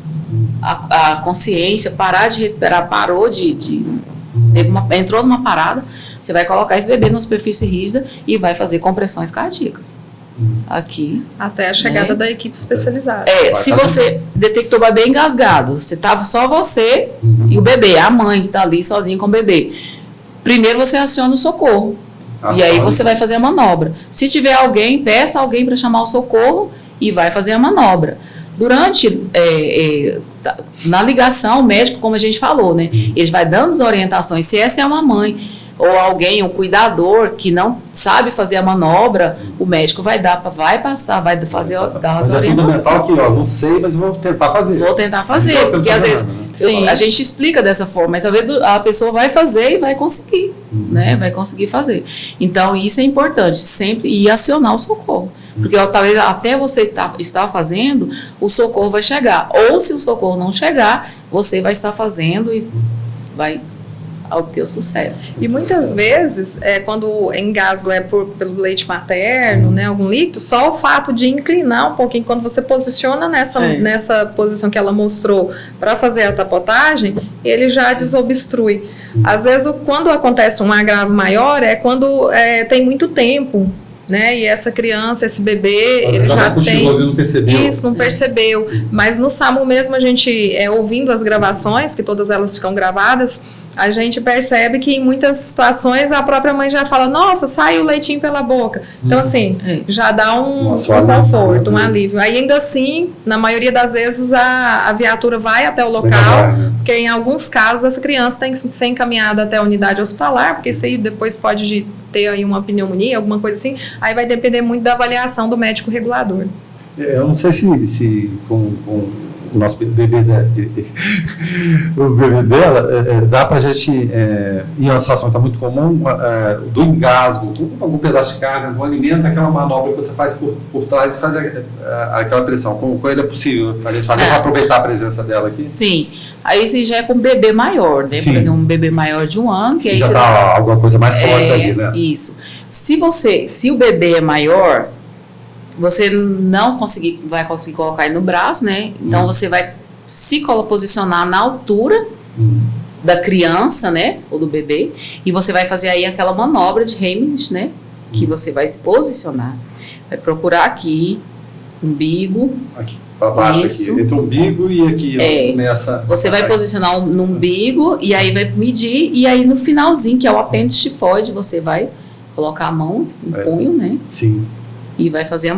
S3: a consciência, parar de respirar, parou entrou numa parada, você vai colocar esse bebê numa superfície rígida e vai fazer compressões cardíacas. Aqui.
S2: Até a chegada da equipe especializada.
S3: Se você detectou o bebê engasgado, você estava só você e o bebê, a mãe que está ali sozinha com o bebê. Primeiro você aciona o socorro. E aí você vai fazer a manobra. Se tiver alguém, peça alguém para chamar o socorro e vai fazer a manobra. Durante, na ligação, o médico, como a gente falou, né? Ele vai dando as orientações. Se essa é uma mãe ou alguém, um cuidador que não sabe fazer a manobra, o médico vai fazer as orientações.
S1: Aqui, não sei, mas vou tentar fazer.
S3: Vou tentar fazer, porque às vezes a gente explica dessa forma, mas às vezes a pessoa vai fazer e vai conseguir, né? Vai conseguir fazer. Então, isso é importante, sempre ir acionar o socorro. Porque talvez até você estar fazendo, o socorro vai chegar. Ou se o socorro não chegar, você vai estar fazendo e vai obter o sucesso.
S2: E muitas vezes, quando o engasgo é pelo leite materno, né, algum líquido, só o fato de inclinar um pouquinho, quando você posiciona nessa posição que ela mostrou para fazer a tapotagem, ele já desobstrui. Às vezes, quando acontece um agravo maior, é quando tem muito tempo, né? E essa criança, esse bebê, ele já tem...
S1: Não percebeu.
S2: Isso, não percebeu. Mas no SAMU mesmo, a gente, ouvindo as gravações, que todas elas ficam gravadas, a gente percebe que em muitas situações a própria mãe já fala, nossa, sai o leitinho pela boca. Então, assim, já dá um conforto, um alívio. Aí, ainda assim, na maioria das vezes, a viatura vai até o local, porque em alguns casos essa criança tem que ser encaminhada até a unidade hospitalar, porque isso aí depois pode ter aí uma pneumonia, alguma coisa assim. Aí vai depender muito da avaliação do médico regulador.
S1: Eu não sei se com o nosso bebê, o bebê dela, dá pra gente, em uma situação que está muito comum, do engasgo, algum pedaço de carne, algum alimento, aquela manobra que você faz por trás e faz aquela pressão. Com ele é possível a gente fazer para aproveitar a presença dela aqui?
S3: Sim. Aí você já é com um bebê maior, né?
S1: Sim.
S3: Por exemplo, um bebê maior de 1 ano, que aí
S1: já
S3: você
S1: tá alguma coisa mais forte ali, né?
S3: Isso. Se o bebê é maior, você não vai conseguir colocar ele no braço, né? Então você vai se posicionar na altura da criança, né? Ou do bebê, e você vai fazer aí aquela manobra de Heimlich, né? Que você vai se posicionar. Vai procurar aqui, umbigo. Aqui,
S1: para baixo, aqui, entre o umbigo e aqui. Começa.
S3: Você vai posicionar no umbigo e aí vai medir, e aí no finalzinho, que é o apêndice tifoide, você vai colocar a mão, punho, né?
S1: Sim.
S3: E vai fazer a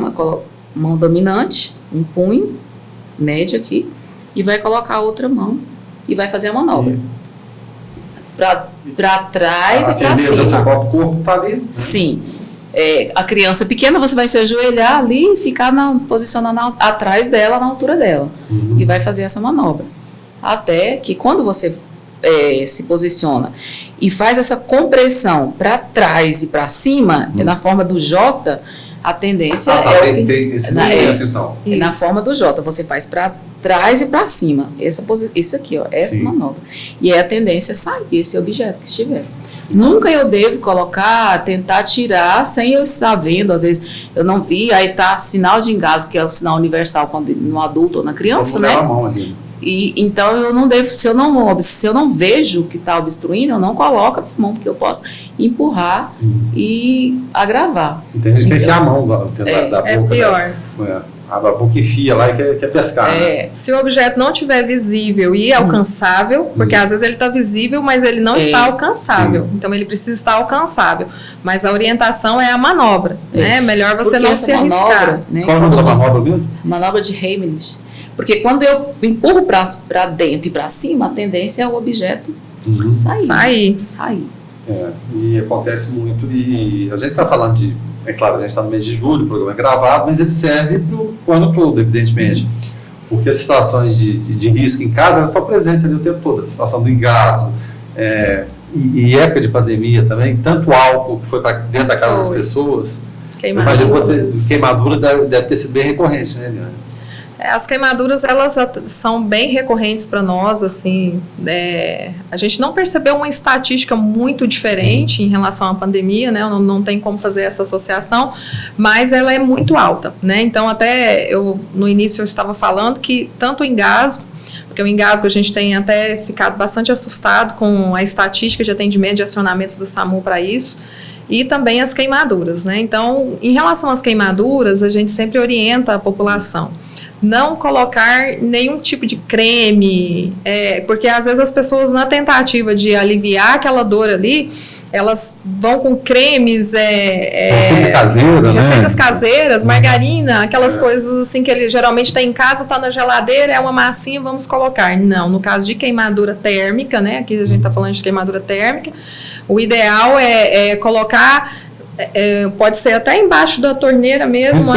S3: mão dominante, um punho, médio aqui, e vai colocar a outra mão e vai fazer a manobra. Para trás e para cima.
S1: O próprio corpo está ali. Né?
S3: Sim. A criança pequena, você vai se ajoelhar ali e ficar posicionando atrás dela, na altura dela. E vai fazer essa manobra. Até que quando você se posiciona e faz essa compressão para trás e para cima, na forma do J, A tendência
S1: tem esse movimento, então.
S3: É na forma do J, você faz para trás e para cima. Isso aqui, ó, essa manobra. E é a tendência sair esse objeto que estiver. Nunca eu devo tentar tirar sem eu estar vendo. Às vezes eu não vi, aí tá sinal de engasgo, que é o sinal universal no adulto ou na criança, né?
S1: A mão ali.
S3: E então eu não devo, se eu não vejo que está obstruindo, eu não coloco a mão, porque eu posso empurrar e agravar.
S1: Tem gente que enfia a mão da boca.
S2: É pior.
S1: Né? A boca enfia lá e quer pescar. Né?
S2: Se o objeto não estiver visível e alcançável, porque às vezes ele está visível, mas ele não está alcançável. Então ele precisa estar alcançável. Mas a orientação é a manobra. Né? Melhor você não se arriscar.
S3: Né?
S1: Qual é o nome da manobra mesmo?
S3: Manobra de Heimlich. Porque quando eu empurro para dentro e para cima, a tendência é o objeto sair.
S1: E acontece muito. E a gente está falando de. É claro, a gente está no mês de julho, o programa é gravado, mas ele serve para o ano todo, evidentemente. Porque as situações de risco em casa elas estão presentes ali o tempo todo. A situação do engasgo, e época de pandemia também, tanto álcool que foi para dentro da casa das pessoas. Queimadura deve ter sido bem recorrente, né, Eliane?
S2: As queimaduras, elas são bem recorrentes para nós, assim, a gente não percebeu uma estatística muito diferente em relação à pandemia, né, não tem como fazer essa associação, mas ela é muito alta, né, então até no início eu estava falando que tanto o engasgo, porque o engasgo a gente tem até ficado bastante assustado com a estatística de atendimento de acionamentos do SAMU para isso, e também as queimaduras, né, então em relação às queimaduras, a gente sempre orienta a população. Não colocar nenhum tipo de creme, porque às vezes as pessoas, na tentativa de aliviar aquela dor ali, elas vão com cremes, receitas caseiras, margarina, aquelas coisas assim que ele geralmente tem em casa, está na geladeira, é uma massinha, vamos colocar. Não, no caso de queimadura térmica, né? Aqui a gente está falando de queimadura térmica, o ideal é colocar... pode ser até embaixo da torneira mesmo,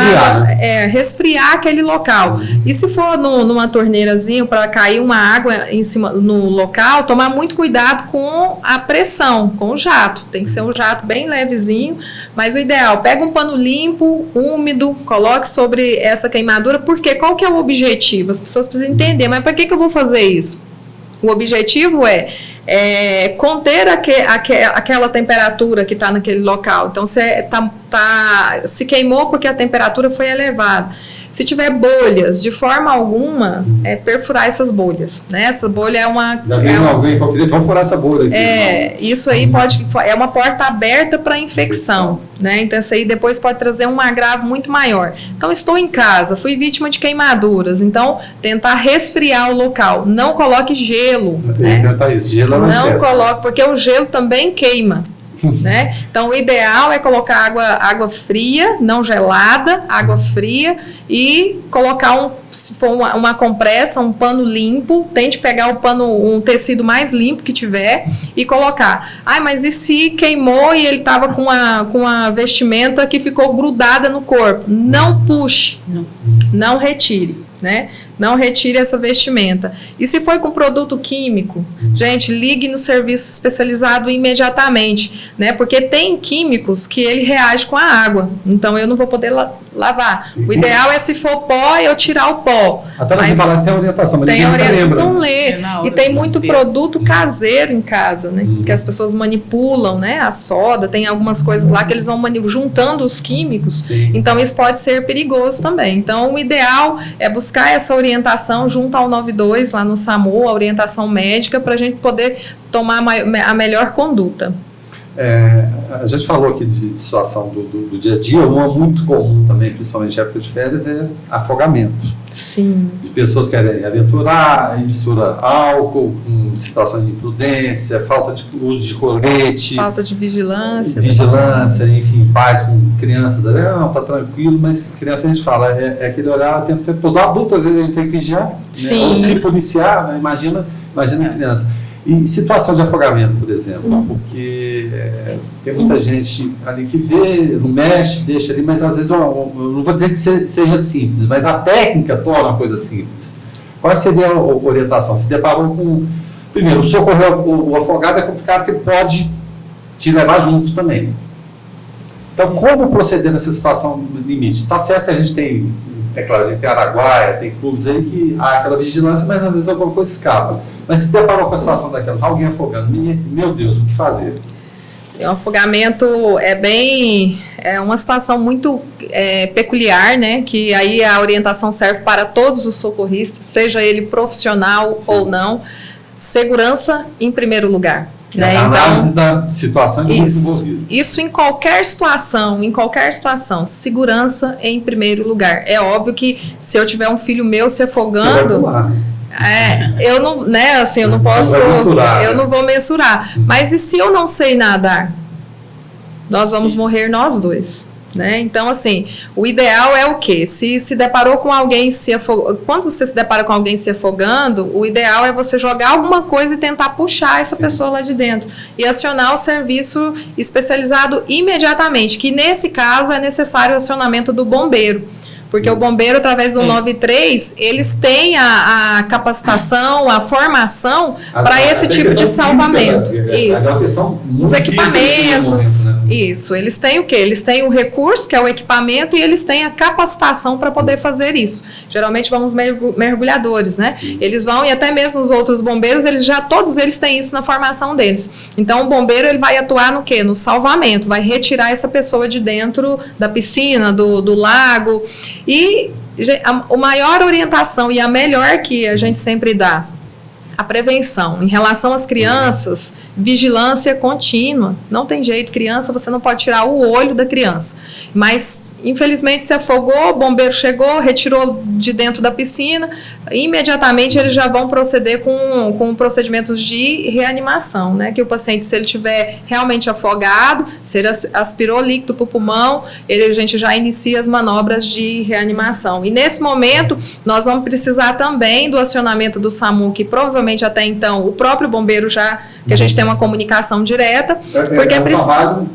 S2: resfriar aquele local. E se for numa torneirazinha para cair uma água em cima no local, tomar muito cuidado com a pressão, com o jato. Tem que ser um jato bem levezinho, mas o ideal, pega um pano limpo, úmido, coloque sobre essa queimadura, porque qual que é o objetivo? As pessoas precisam entender, mas para que eu vou fazer isso? O objetivo é conter aquela temperatura que está naquele local. Então, se queimou porque a temperatura foi elevada. Se tiver bolhas, de forma alguma, perfurar essas bolhas, né? Essa bolha é uma...
S1: alguém conferido, vamos furar essa bolha aqui.
S2: Isso aí é uma porta aberta para infecção, né? Então, isso aí depois pode trazer um agravo muito maior. Então, estou em casa, fui vítima de queimaduras, então, tentar resfriar o local. Não coloque gelo, né?
S1: Gelo
S2: não coloque, porque o gelo também queima. Né? Então o ideal é colocar água fria, não gelada, água fria, e colocar se for uma compressa, um pano limpo, tente pegar um tecido mais limpo que tiver e colocar. Mas e se queimou e ele estava com a vestimenta que ficou grudada no corpo? Não puxe, não retire, né? Não retire essa vestimenta. E se foi com produto químico, gente, ligue no serviço especializado imediatamente, né? Porque tem químicos que ele reage com a água. Então, eu não vou poder lavar. Sim. O ideal é, se for pó, eu tirar o pó.
S1: Até nas embalagens tem orientação, mas ninguém nunca lembra.
S2: Não lê. E tem muito produto caseiro em casa, né? Que as pessoas manipulam, né? A soda, tem algumas coisas lá que eles vão juntando os químicos. Sim. Então, isso pode ser perigoso também. Então, o ideal é buscar essa orientação junto ao 92, lá no SAMU, a orientação médica, para a gente poder tomar a melhor conduta.
S1: A gente falou aqui de situação do dia a dia, uma muito comum também, principalmente na época de férias, é afogamento.
S2: Sim.
S1: De pessoas que querem aventurar, mistura álcool, situação de imprudência, falta de uso de colete.
S2: Falta de vigilância.
S1: Enfim, pais com crianças, não, tá tranquilo, mas criança a gente fala, é aquele olhar o tempo todo. Adulto, às vezes, a gente tem que vigiar, né? Ou se policiar, né? Imagina criança. E situação de afogamento, por exemplo, porque tem muita gente ali que vê, não mexe, deixa ali, mas às vezes eu não vou dizer que seja simples, mas a técnica torna a coisa simples. Qual seria a orientação? Se deparou com... Primeiro, socorrer o afogado é complicado, porque pode te levar junto também. Então, como proceder nessa situação no limite? Está certo que a gente tem, é claro, a gente tem Araguaia, tem clubes aí que há aquela vigilância, mas às vezes alguma coisa escapa. Mas se deparou com a situação daquela, tá alguém afogando, meu Deus, o que fazer?
S2: Sim, o afogamento é uma situação muito peculiar, né? Que aí a orientação serve para todos os socorristas, seja ele profissional Sim. ou não. Segurança em primeiro lugar. Né?
S1: A análise da situação de desenvolvido.
S2: Isso em qualquer situação, segurança em primeiro lugar. É óbvio que se eu tiver um filho meu se afogando, eu não, né, assim, eu não posso, eu não vou mensurar. Mas e se eu não sei nadar? Nós vamos morrer nós dois. Né? Então, assim, o ideal é o quê? Se deparou com alguém se afogando, quando você se depara com alguém se afogando, o ideal é você jogar alguma coisa e tentar puxar essa Sim. pessoa lá de dentro e acionar o serviço especializado imediatamente, que nesse caso é necessário o acionamento do bombeiro. Porque o bombeiro, através do 93, eles têm a capacitação, a formação para esse tipo de salvamento. Isso. Os equipamentos. Isso. Eles têm o quê? Eles têm o recurso, que é o equipamento, e eles têm a capacitação para poder fazer isso. Geralmente vão os mergulhadores, né? Sim. Eles vão, e até mesmo os outros bombeiros, todos eles têm isso na formação deles. Então, o bombeiro, ele vai atuar no quê? No salvamento. Vai retirar essa pessoa de dentro da piscina, do lago. E a maior orientação e a melhor que a gente sempre dá, a prevenção. Em relação às crianças, vigilância contínua. Não tem jeito, criança, você não pode tirar o olho da criança. Mas, infelizmente, se afogou, o bombeiro chegou, retirou de dentro da piscina, imediatamente eles já vão proceder com procedimentos de reanimação, né? Que o paciente, se ele estiver realmente afogado, se ele aspirou líquido para o pulmão, a gente já inicia as manobras de reanimação. E nesse momento, nós vamos precisar também do acionamento do SAMU, que provavelmente até então o próprio bombeiro que a gente tem uma comunicação direta, porque
S1: trabalho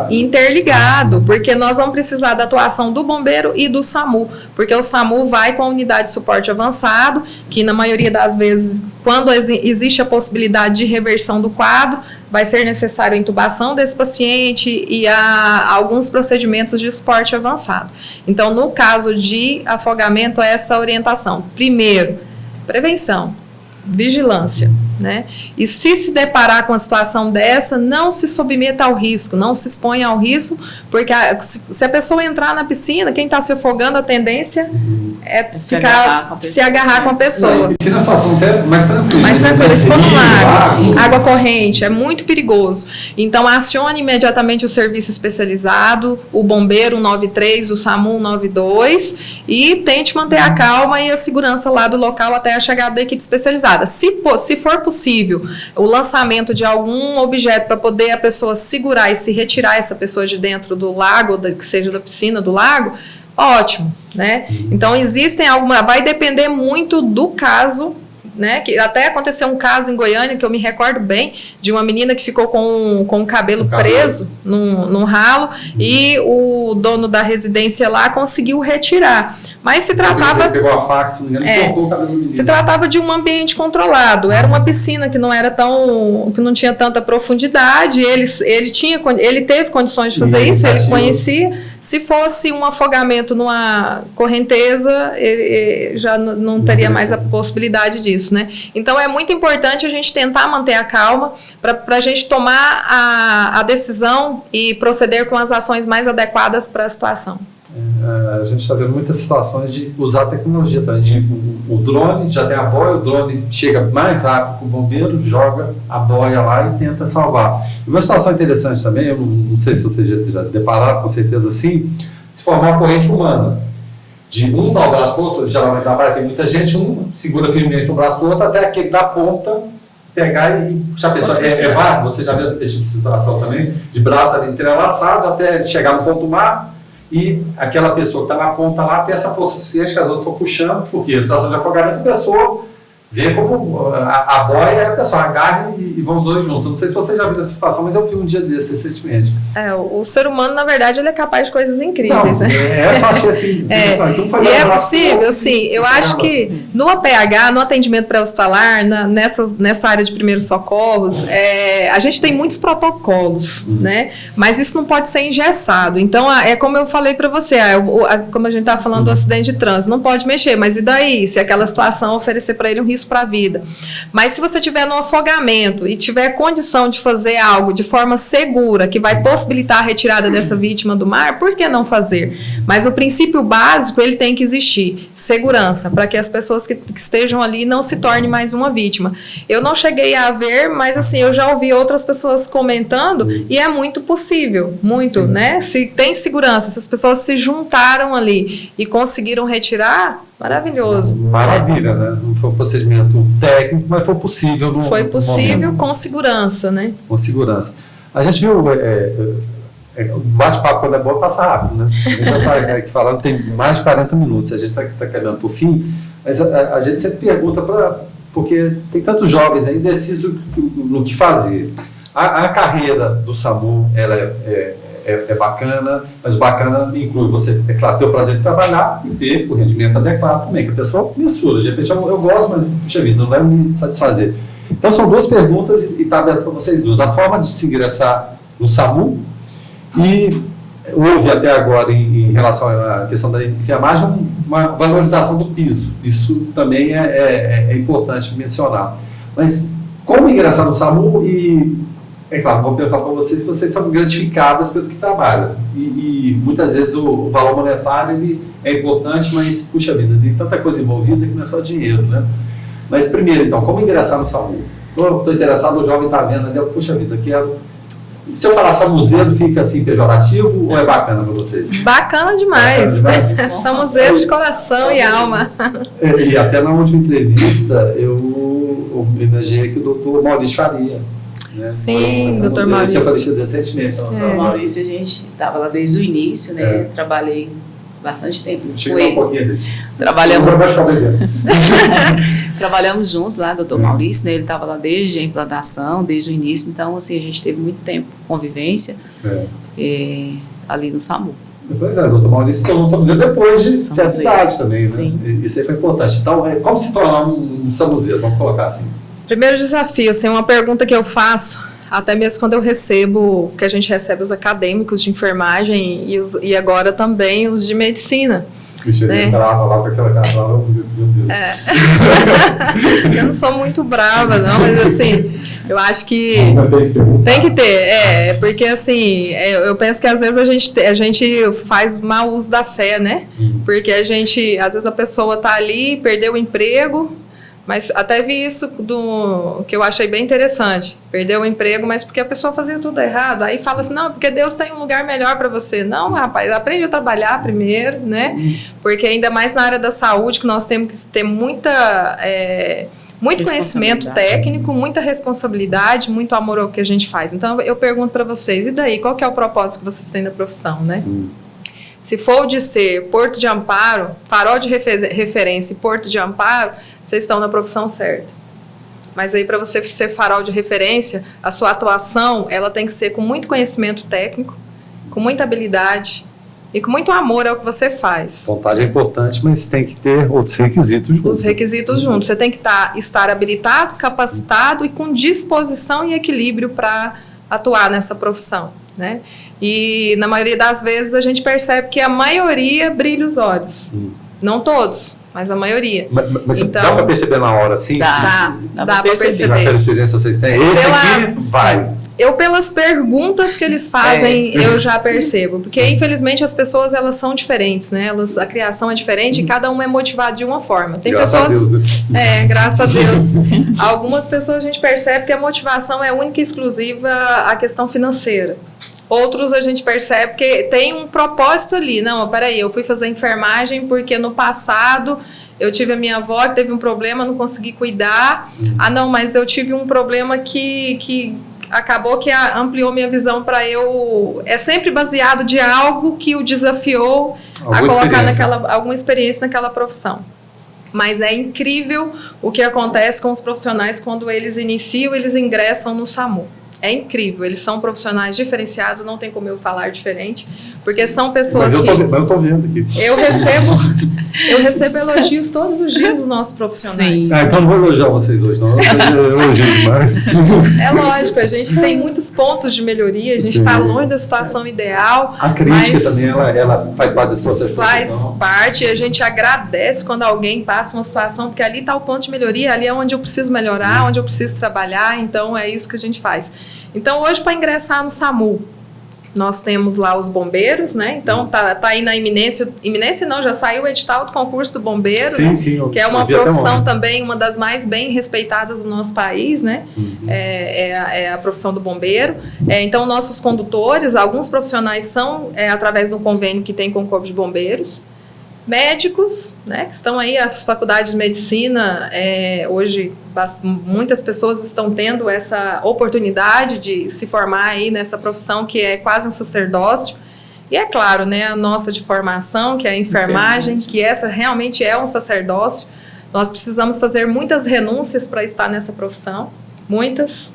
S2: interligado, porque nós vamos precisar da atuação do bombeiro e do SAMU, porque o SAMU vai com a unidade de suporte avançado, que na maioria das vezes, quando existe a possibilidade de reversão do quadro, vai ser necessário a intubação desse paciente e alguns procedimentos de suporte avançado. Então, no caso de afogamento, essa orientação. Primeiro, prevenção. Vigilância, né? E se deparar com a situação dessa, não se submeta ao risco, não se exponha ao risco, porque se a pessoa entrar na piscina, quem está se afogando, a tendência é se agarrar com a pessoa.
S1: E se na situação até mais tranquila.
S2: Mais tranquila, se for no lago, água corrente, é muito perigoso. Então, acione imediatamente o serviço especializado, o bombeiro 193, o SAMU 192, e tente manter a calma e a segurança lá do local até a chegada da equipe especializada. Se for possível, o lançamento de algum objeto para poder a pessoa segurar e se retirar essa pessoa de dentro do lago, que seja da piscina do lago, ótimo, né? Então, vai depender muito do caso, né? Que até aconteceu um caso em Goiânia, que eu me recordo bem, de uma menina que ficou com o cabelo preso num ralo, e o dono da residência lá conseguiu retirar. Mas se tratava.
S1: Pegou a faca, cortou o cabelo do menino.
S2: Se tratava de um ambiente controlado. Era uma piscina que não tinha tanta profundidade. Ele teve condições de fazer isso, ele conhecia. Se fosse um afogamento numa correnteza, já não teria mais a possibilidade disso, né? Então, é muito importante a gente tentar manter a calma para a gente tomar a decisão e proceder com as ações mais adequadas para a situação.
S1: A gente está vendo muitas situações de usar a tecnologia, tá? O drone já tem a boia, o drone chega mais rápido que o bombeiro, joga a boia lá e tenta salvar. E uma situação interessante também, eu não sei se vocês já depararam, com certeza sim, se formar uma corrente humana. De um dar o braço para o outro, geralmente na praia tem muita gente, um segura firmemente o braço do outro até aquele da ponta pegar e puxar a pessoa. Você já viu esse tipo de situação também? De braços ali entrelaçados até chegar no ponto do mar. E aquela pessoa que está na ponta lá tem essa possibilidade que as outras estão puxando, porque a situação de afogamento, a pessoa Vê como a boia é a pessoa, agarra e vão os dois juntos. Eu não sei se você já viu essa situação, mas eu vi um dia desse recentemente.
S2: O ser humano, na verdade, ele é capaz de coisas incríveis,
S1: não,
S2: né?
S1: Eu só achei assim.
S2: E é possível, sim. Eu acho que no APH, no atendimento pré-hospitalar, nessa área de primeiros socorros, a gente tem muitos protocolos, né? Mas isso não pode ser engessado. Então, é como eu falei para você, como a gente estava falando do acidente de trânsito, não pode mexer, mas e daí? Se aquela situação oferecer para ele um risco para a vida. Mas se você tiver no afogamento e tiver condição de fazer algo de forma segura, que vai possibilitar a retirada dessa vítima do mar, por que não fazer? Mas o princípio básico, ele tem que existir. Segurança, para que as pessoas que estejam ali não se tornem mais uma vítima. Eu não cheguei a ver, mas assim, eu já ouvi outras pessoas comentando e é muito possível, muito, sim, né? Se tem segurança, se as pessoas se juntaram ali e conseguiram retirar, maravilhoso.
S1: Maravilha, né? Não foi um procedimento técnico, mas foi possível.
S2: Foi possível com segurança, né?
S1: Com segurança. A gente viu, o bate-papo quando é bom passa rápido, né? A gente já está aqui falando, tem mais de 40 minutos, a gente está caminhando para o fim, mas a gente sempre pergunta, porque tem tantos jovens aí indecisos no que fazer. A carreira do SAMU, ela é bacana, mas o bacana inclui você, é claro, ter o prazer de trabalhar e ter o rendimento adequado também, que a pessoa mensura. De repente eu gosto, mas puxa vida, não vai me satisfazer. Então são duas perguntas e está aberto para vocês duas. A forma de se ingressar no SAMU e houve até agora, em relação à questão da enfermagem, uma valorização do piso. Isso também é importante mencionar. Mas como ingressar no SAMU e... É claro, vou perguntar para vocês se vocês são gratificadas pelo que trabalham. E muitas vezes o valor monetário ele é importante, mas, puxa vida, tem tanta coisa envolvida que não é só dinheiro, né? Mas primeiro, então, como ingressar no SAMU? Estou interessado, o jovem está vendo ali, puxa vida, quero... Se eu falar SAMUzeiro, fica assim pejorativo ou é bacana para vocês?
S2: Bacana demais. SAMUzeiro de coração e alma.
S1: E até na última entrevista, eu homenageei aqui o doutor Maurício Faria. Né?
S2: Sim, doutor Maurício.
S1: Tinha falecido recentemente.
S3: Doutor Maurício, a gente estava lá desde o início, né? Trabalhei bastante tempo com ele.
S1: Um pouquinho,
S3: Trabalhamos juntos lá, doutor Maurício, né? Ele estava lá desde a implantação, desde o início, então assim, a gente teve muito tempo de convivência ali no SAMU.
S1: Pois é, o doutor Maurício se tornou um SAMUzeiro depois de certa idade também, né?
S3: Sim.
S1: Isso aí foi importante. Então, como se tornar um SAMUzeiro? Vamos colocar assim.
S2: Primeiro desafio, assim, uma pergunta que eu faço, até mesmo quando eu recebo, que a gente recebe os acadêmicos de enfermagem e agora também os de medicina.
S1: Vixe, né? Lá com aquela cara, meu Deus.
S2: Eu não sou muito brava, não, mas assim, eu acho que tem que ter, porque assim, eu penso que às vezes a gente faz mau uso da fé, né? Porque às vezes a pessoa tá ali, perdeu o emprego, mas até vi isso que eu achei bem interessante. Perdeu o emprego, mas porque a pessoa fazia tudo errado. Aí fala assim, não, porque Deus tem um lugar melhor para você. Não, rapaz, aprende a trabalhar primeiro, né? Porque ainda mais na área da saúde, que nós temos que ter muito conhecimento técnico, muita responsabilidade, muito amor ao que a gente faz. Então, eu pergunto para vocês, e daí? Qual que é o propósito que vocês têm da profissão, né? Se for de ser Porto de Amparo, farol de referência e Porto de Amparo, vocês estão na profissão certa. Mas aí, para você ser farol de referência, a sua atuação, ela tem que ser com muito conhecimento técnico, com muita habilidade e com muito amor ao que você faz.
S1: Vontade é importante, mas tem que ter outros requisitos juntos.
S2: Os requisitos juntos. Você tem que estar habilitado, capacitado e com disposição e equilíbrio para atuar nessa profissão, né? E, na maioria das vezes, a gente percebe que a maioria brilha os olhos. Não todos, mas a maioria.
S1: Mas então, dá para perceber na hora, sim?
S2: Dá para perceber.
S1: Pela experiência que vocês têm. Esse aqui vai.
S2: Sim. Eu, pelas perguntas que eles fazem, eu já percebo. Porque, infelizmente, as pessoas, elas são diferentes, né? A criação é diferente e cada um é motivado de uma forma. Tem
S1: graças
S2: pessoas...
S1: a Deus.
S2: Graças a Deus. Algumas pessoas a gente percebe que a motivação é única e exclusiva à questão financeira. Outros a gente percebe que tem um propósito ali. Não, peraí, eu fui fazer enfermagem porque no passado eu tive a minha avó que teve um problema, não consegui cuidar. Ah, não, mas eu tive um problema que acabou que ampliou minha visão para eu... É sempre baseado de algo que o desafiou a colocar alguma experiência naquela profissão. Mas é incrível o que acontece com os profissionais quando eles iniciam, eles ingressam no SAMU. É incrível, eles são profissionais diferenciados, não tem como eu falar diferente, porque são pessoas
S1: mas eu tô vendo aqui.
S2: Eu recebo elogios todos os dias dos nossos profissionais.
S3: Sim.
S1: Então não vou elogiar vocês hoje, não. Eu elogio demais.
S2: É lógico, a gente tem muitos pontos de melhoria, a gente está longe da situação ideal.
S1: A crítica também, ela faz parte desse processo de
S2: profissão. Faz parte, e a gente agradece quando alguém passa uma situação, porque ali está o ponto de melhoria, ali é onde eu preciso melhorar, onde eu preciso trabalhar, então é isso que a gente faz. Então, hoje, para ingressar no SAMU, nós temos lá os bombeiros, né? Então, tá aí na iminência não, já saiu o edital do concurso do bombeiro,
S1: sim,
S2: né?
S1: Sim,
S2: que é uma profissão também, uma das mais bem respeitadas do nosso país, né? Uhum. É a profissão do bombeiro. Então, nossos condutores, alguns profissionais são através do convênio que tem com o Corpo de Bombeiros. Médicos, né, que estão aí, as faculdades de medicina, hoje muitas pessoas estão tendo essa oportunidade de se formar aí nessa profissão que é quase um sacerdócio. E é claro, né, a nossa de formação, que é a enfermagem, que essa realmente é um sacerdócio. Nós precisamos fazer muitas renúncias para estar nessa profissão, muitas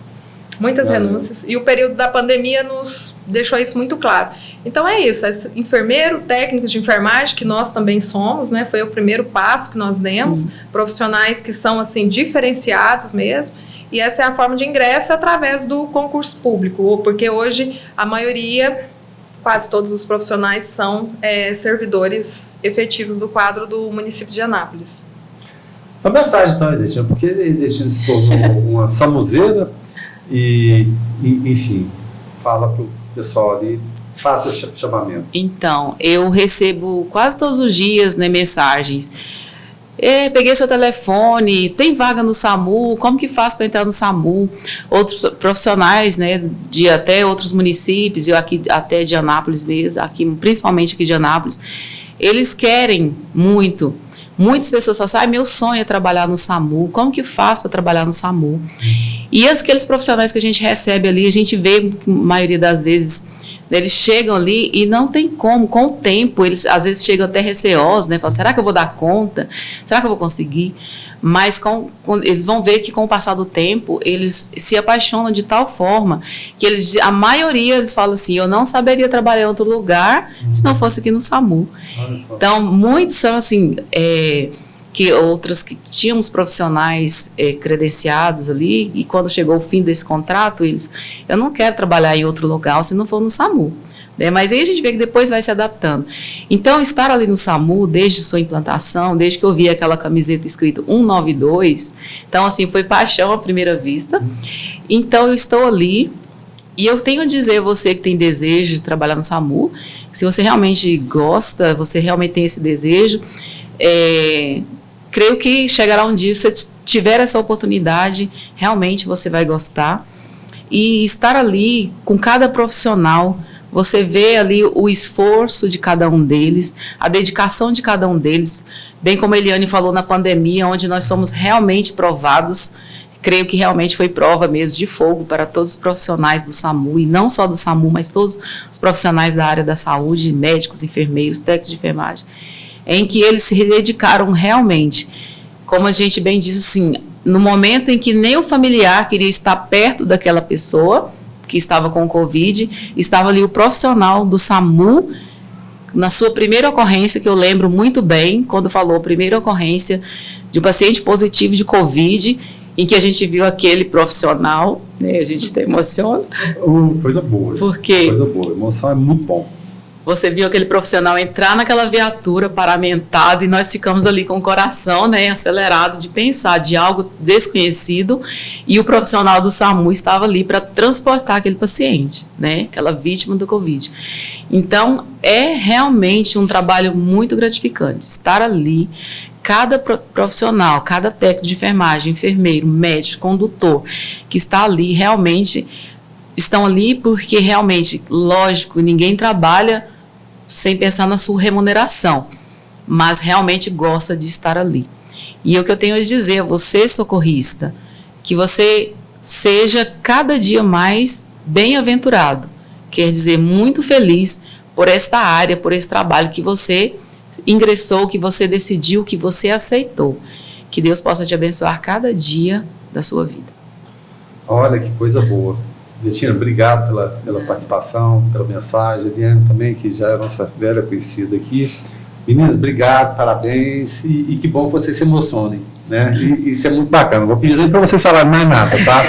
S2: renúncias, e o período da pandemia nos deixou isso muito claro. Então é isso, enfermeiro, técnico de enfermagem, que nós também somos, né, foi o primeiro passo que nós demos, sim, profissionais que são assim diferenciados mesmo, e essa é a forma de ingresso através do concurso público, porque hoje a maioria, quase todos os profissionais são servidores efetivos do quadro do município de Anápolis.
S1: Uma mensagem então, Edith, porque Edith se tornou uma samuzeira, e, enfim, fala para o pessoal ali, faça esse chamamento.
S3: Então, eu recebo quase todos os dias, né, mensagens. Peguei seu telefone, tem vaga no SAMU, como que faz para entrar no SAMU? Outros profissionais, né, de até outros municípios, eu aqui até de Anápolis mesmo, aqui, principalmente aqui de Anápolis, eles querem muito. Muitas pessoas falam assim, meu sonho é trabalhar no SAMU, como que faz para trabalhar no SAMU? E aqueles profissionais que a gente recebe ali, a gente vê que a maioria das vezes, eles chegam ali e não tem como, com o tempo, eles às vezes chegam até receosos, né? Falam, será que eu vou dar conta? Será que eu vou conseguir? Mas eles vão ver que com o passar do tempo, eles se apaixonam de tal forma que a maioria eles falam assim, eu não saberia trabalhar em outro lugar se não fosse aqui no SAMU. Então, muitos são assim, que outros que tínhamos profissionais credenciados ali, e quando chegou o fim desse contrato, eu não quero trabalhar em outro lugar se não for no SAMU. Mas aí a gente vê que depois vai se adaptando. Então, estar ali no SAMU, desde sua implantação, desde que eu vi aquela camiseta escrito 192, então, assim, foi paixão à primeira vista. Então, eu estou ali, e eu tenho a dizer a você que tem desejo de trabalhar no SAMU, que se você realmente gosta, você realmente tem esse desejo, creio que chegará um dia, se você tiver essa oportunidade, realmente você vai gostar. E estar ali com cada profissional, você vê ali o esforço de cada um deles, a dedicação de cada um deles, bem como a Eliane falou na pandemia, onde nós somos realmente provados, creio que realmente foi prova mesmo de fogo para todos os profissionais do SAMU, e não só do SAMU, mas todos os profissionais da área da saúde, médicos, enfermeiros, técnicos de enfermagem, em que eles se dedicaram realmente, como a gente bem diz assim, no momento em que nem o familiar queria estar perto daquela pessoa, que estava com Covid, estava ali o profissional do SAMU, na sua primeira ocorrência, que eu lembro muito bem, quando falou a primeira ocorrência de um paciente positivo de Covid, em que a gente viu aquele profissional, né, a gente até emociona.
S1: Coisa boa.
S3: Por quê?
S1: Coisa boa, emoção é muito bom.
S3: Você viu aquele profissional entrar naquela viatura paramentada e nós ficamos ali com o coração, né, acelerado de pensar de algo desconhecido, e o profissional do SAMU estava ali para transportar aquele paciente, né, aquela vítima do Covid. Então, é realmente um trabalho muito gratificante estar ali. Cada profissional, cada técnico de enfermagem, enfermeiro, médico, condutor, que está ali realmente, estão ali porque realmente, lógico, ninguém trabalha sem pensar na sua remuneração, mas realmente gosta de estar ali. E o que eu tenho a dizer a você, socorrista, que você seja cada dia mais bem-aventurado, quer dizer, muito feliz por esta área, por esse trabalho que você ingressou, que você decidiu, que você aceitou. Que Deus possa te abençoar cada dia da sua vida.
S1: Olha que coisa boa. Betina, obrigado pela participação, pela mensagem. Adriane também, que já é nossa velha conhecida aqui. Meninas, obrigado, parabéns. E que bom que vocês se emocionem, né? E isso é muito bacana. Não vou pedir nem para vocês falarem mais nada, tá?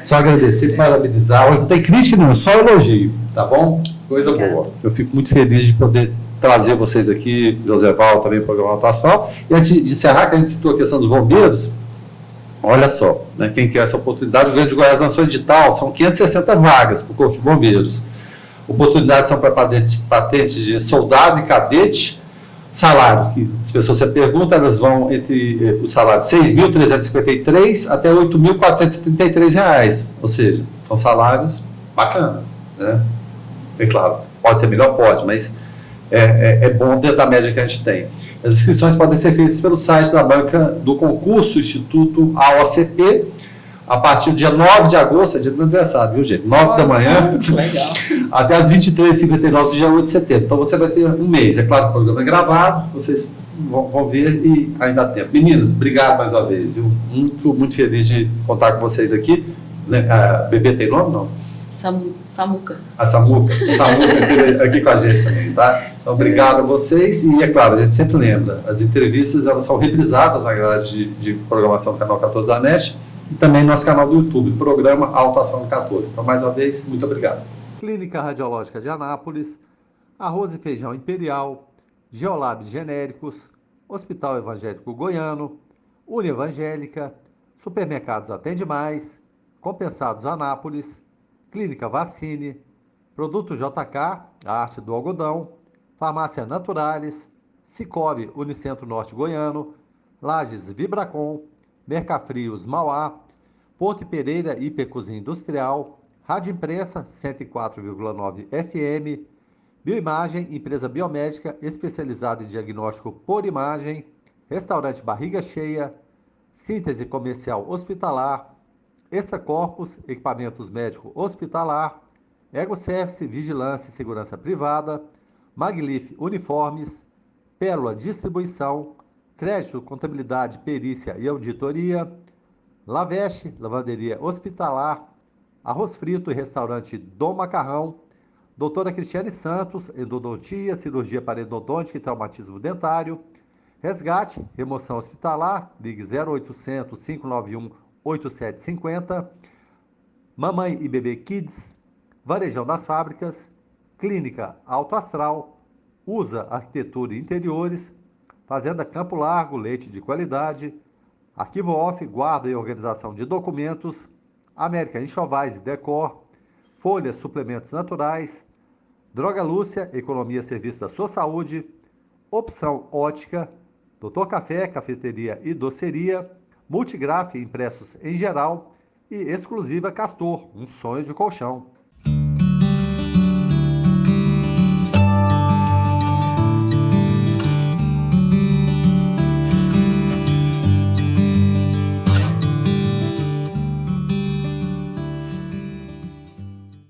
S1: Só agradecer, parabenizar. Hoje não tem crítica não, só elogio, tá bom? Coisa boa. Eu fico muito feliz de poder trazer vocês aqui, José Val, também, programa Atuação. E antes de encerrar, que a gente citou a questão dos bombeiros, olha só, né, quem quer essa oportunidade, o governo de Goiás lançou edital, são 560 vagas para o Corpo de Bombeiros. Oportunidades são para patentes de soldado e cadete. Salário, que as pessoas se perguntam, elas vão entre o salário de R$ 6.353 até R$ 8.433, ou seja, são salários bacanas, né? É claro, pode ser melhor, pode, mas é bom dentro da média que a gente tem. As inscrições podem ser feitas pelo site da banca do concurso Instituto AOCP, a partir do dia 9 de agosto, é dia do meu aniversário, viu, gente? 9 da manhã,
S3: Legal.
S1: até as 23h59 do dia 8 de setembro. Então você vai ter um mês. É claro que o programa é gravado, vocês vão ver e ainda há tempo. Meninos, obrigado mais uma vez, viu? Muito feliz de contar com vocês aqui. A bebê tem nome, não?
S3: Samuca.
S1: A Samuca esteve aqui com a gente também, tá? Então, obrigado a vocês. E, é claro, a gente sempre lembra, as entrevistas, elas são reprisadas na grade de programação do canal 14 da NET, e também no nosso canal do YouTube, programa Autoação 14. Então, mais uma vez, muito obrigado. Clínica Radiológica de Anápolis, Arroz e Feijão Imperial, Geolab Genéricos, Hospital Evangélico Goiano, Unievangélica, Supermercados Atende Mais, Compensados Anápolis, Clínica Vacine, Produto JK, a arte do algodão, Farmácia Naturalis, Cicobi Unicentro Norte Goiano, Lages Vibracom, Mercafrios Mauá, Ponte Pereira Hipercozinha Industrial, Rádio Imprensa 104,9 FM, Bioimagem, empresa biomédica especializada em diagnóstico por imagem, Restaurante Barriga Cheia, Síntese Comercial Hospitalar, Extra Corpus, Equipamentos Médico Hospitalar, EgoService, Vigilância e Segurança Privada, Maglif Uniformes, Pérola Distribuição, Crédito, Contabilidade, Perícia e Auditoria, Laveste, Lavanderia Hospitalar, Arroz Frito e Restaurante Dom Macarrão, Doutora Cristiane Santos, Endodontia, Cirurgia Parodontítica e Traumatismo Dentário, Resgate, Remoção Hospitalar, ligue 0800 591 8750, Mamãe e Bebê Kids, Varejão das Fábricas, Clínica Alto Astral, USA Arquitetura e Interiores, Fazenda Campo Largo, leite de qualidade, Arquivo Off, guarda e organização de documentos, América Enxovais e Decor, Folha Suplementos Naturais, Droga Lúcia, Economia Serviço da Sua Saúde, Opção Ótica, Doutor Café, Cafeteria e Doceria, Multigraf Impressos em Geral e Exclusiva Castor, um sonho de colchão.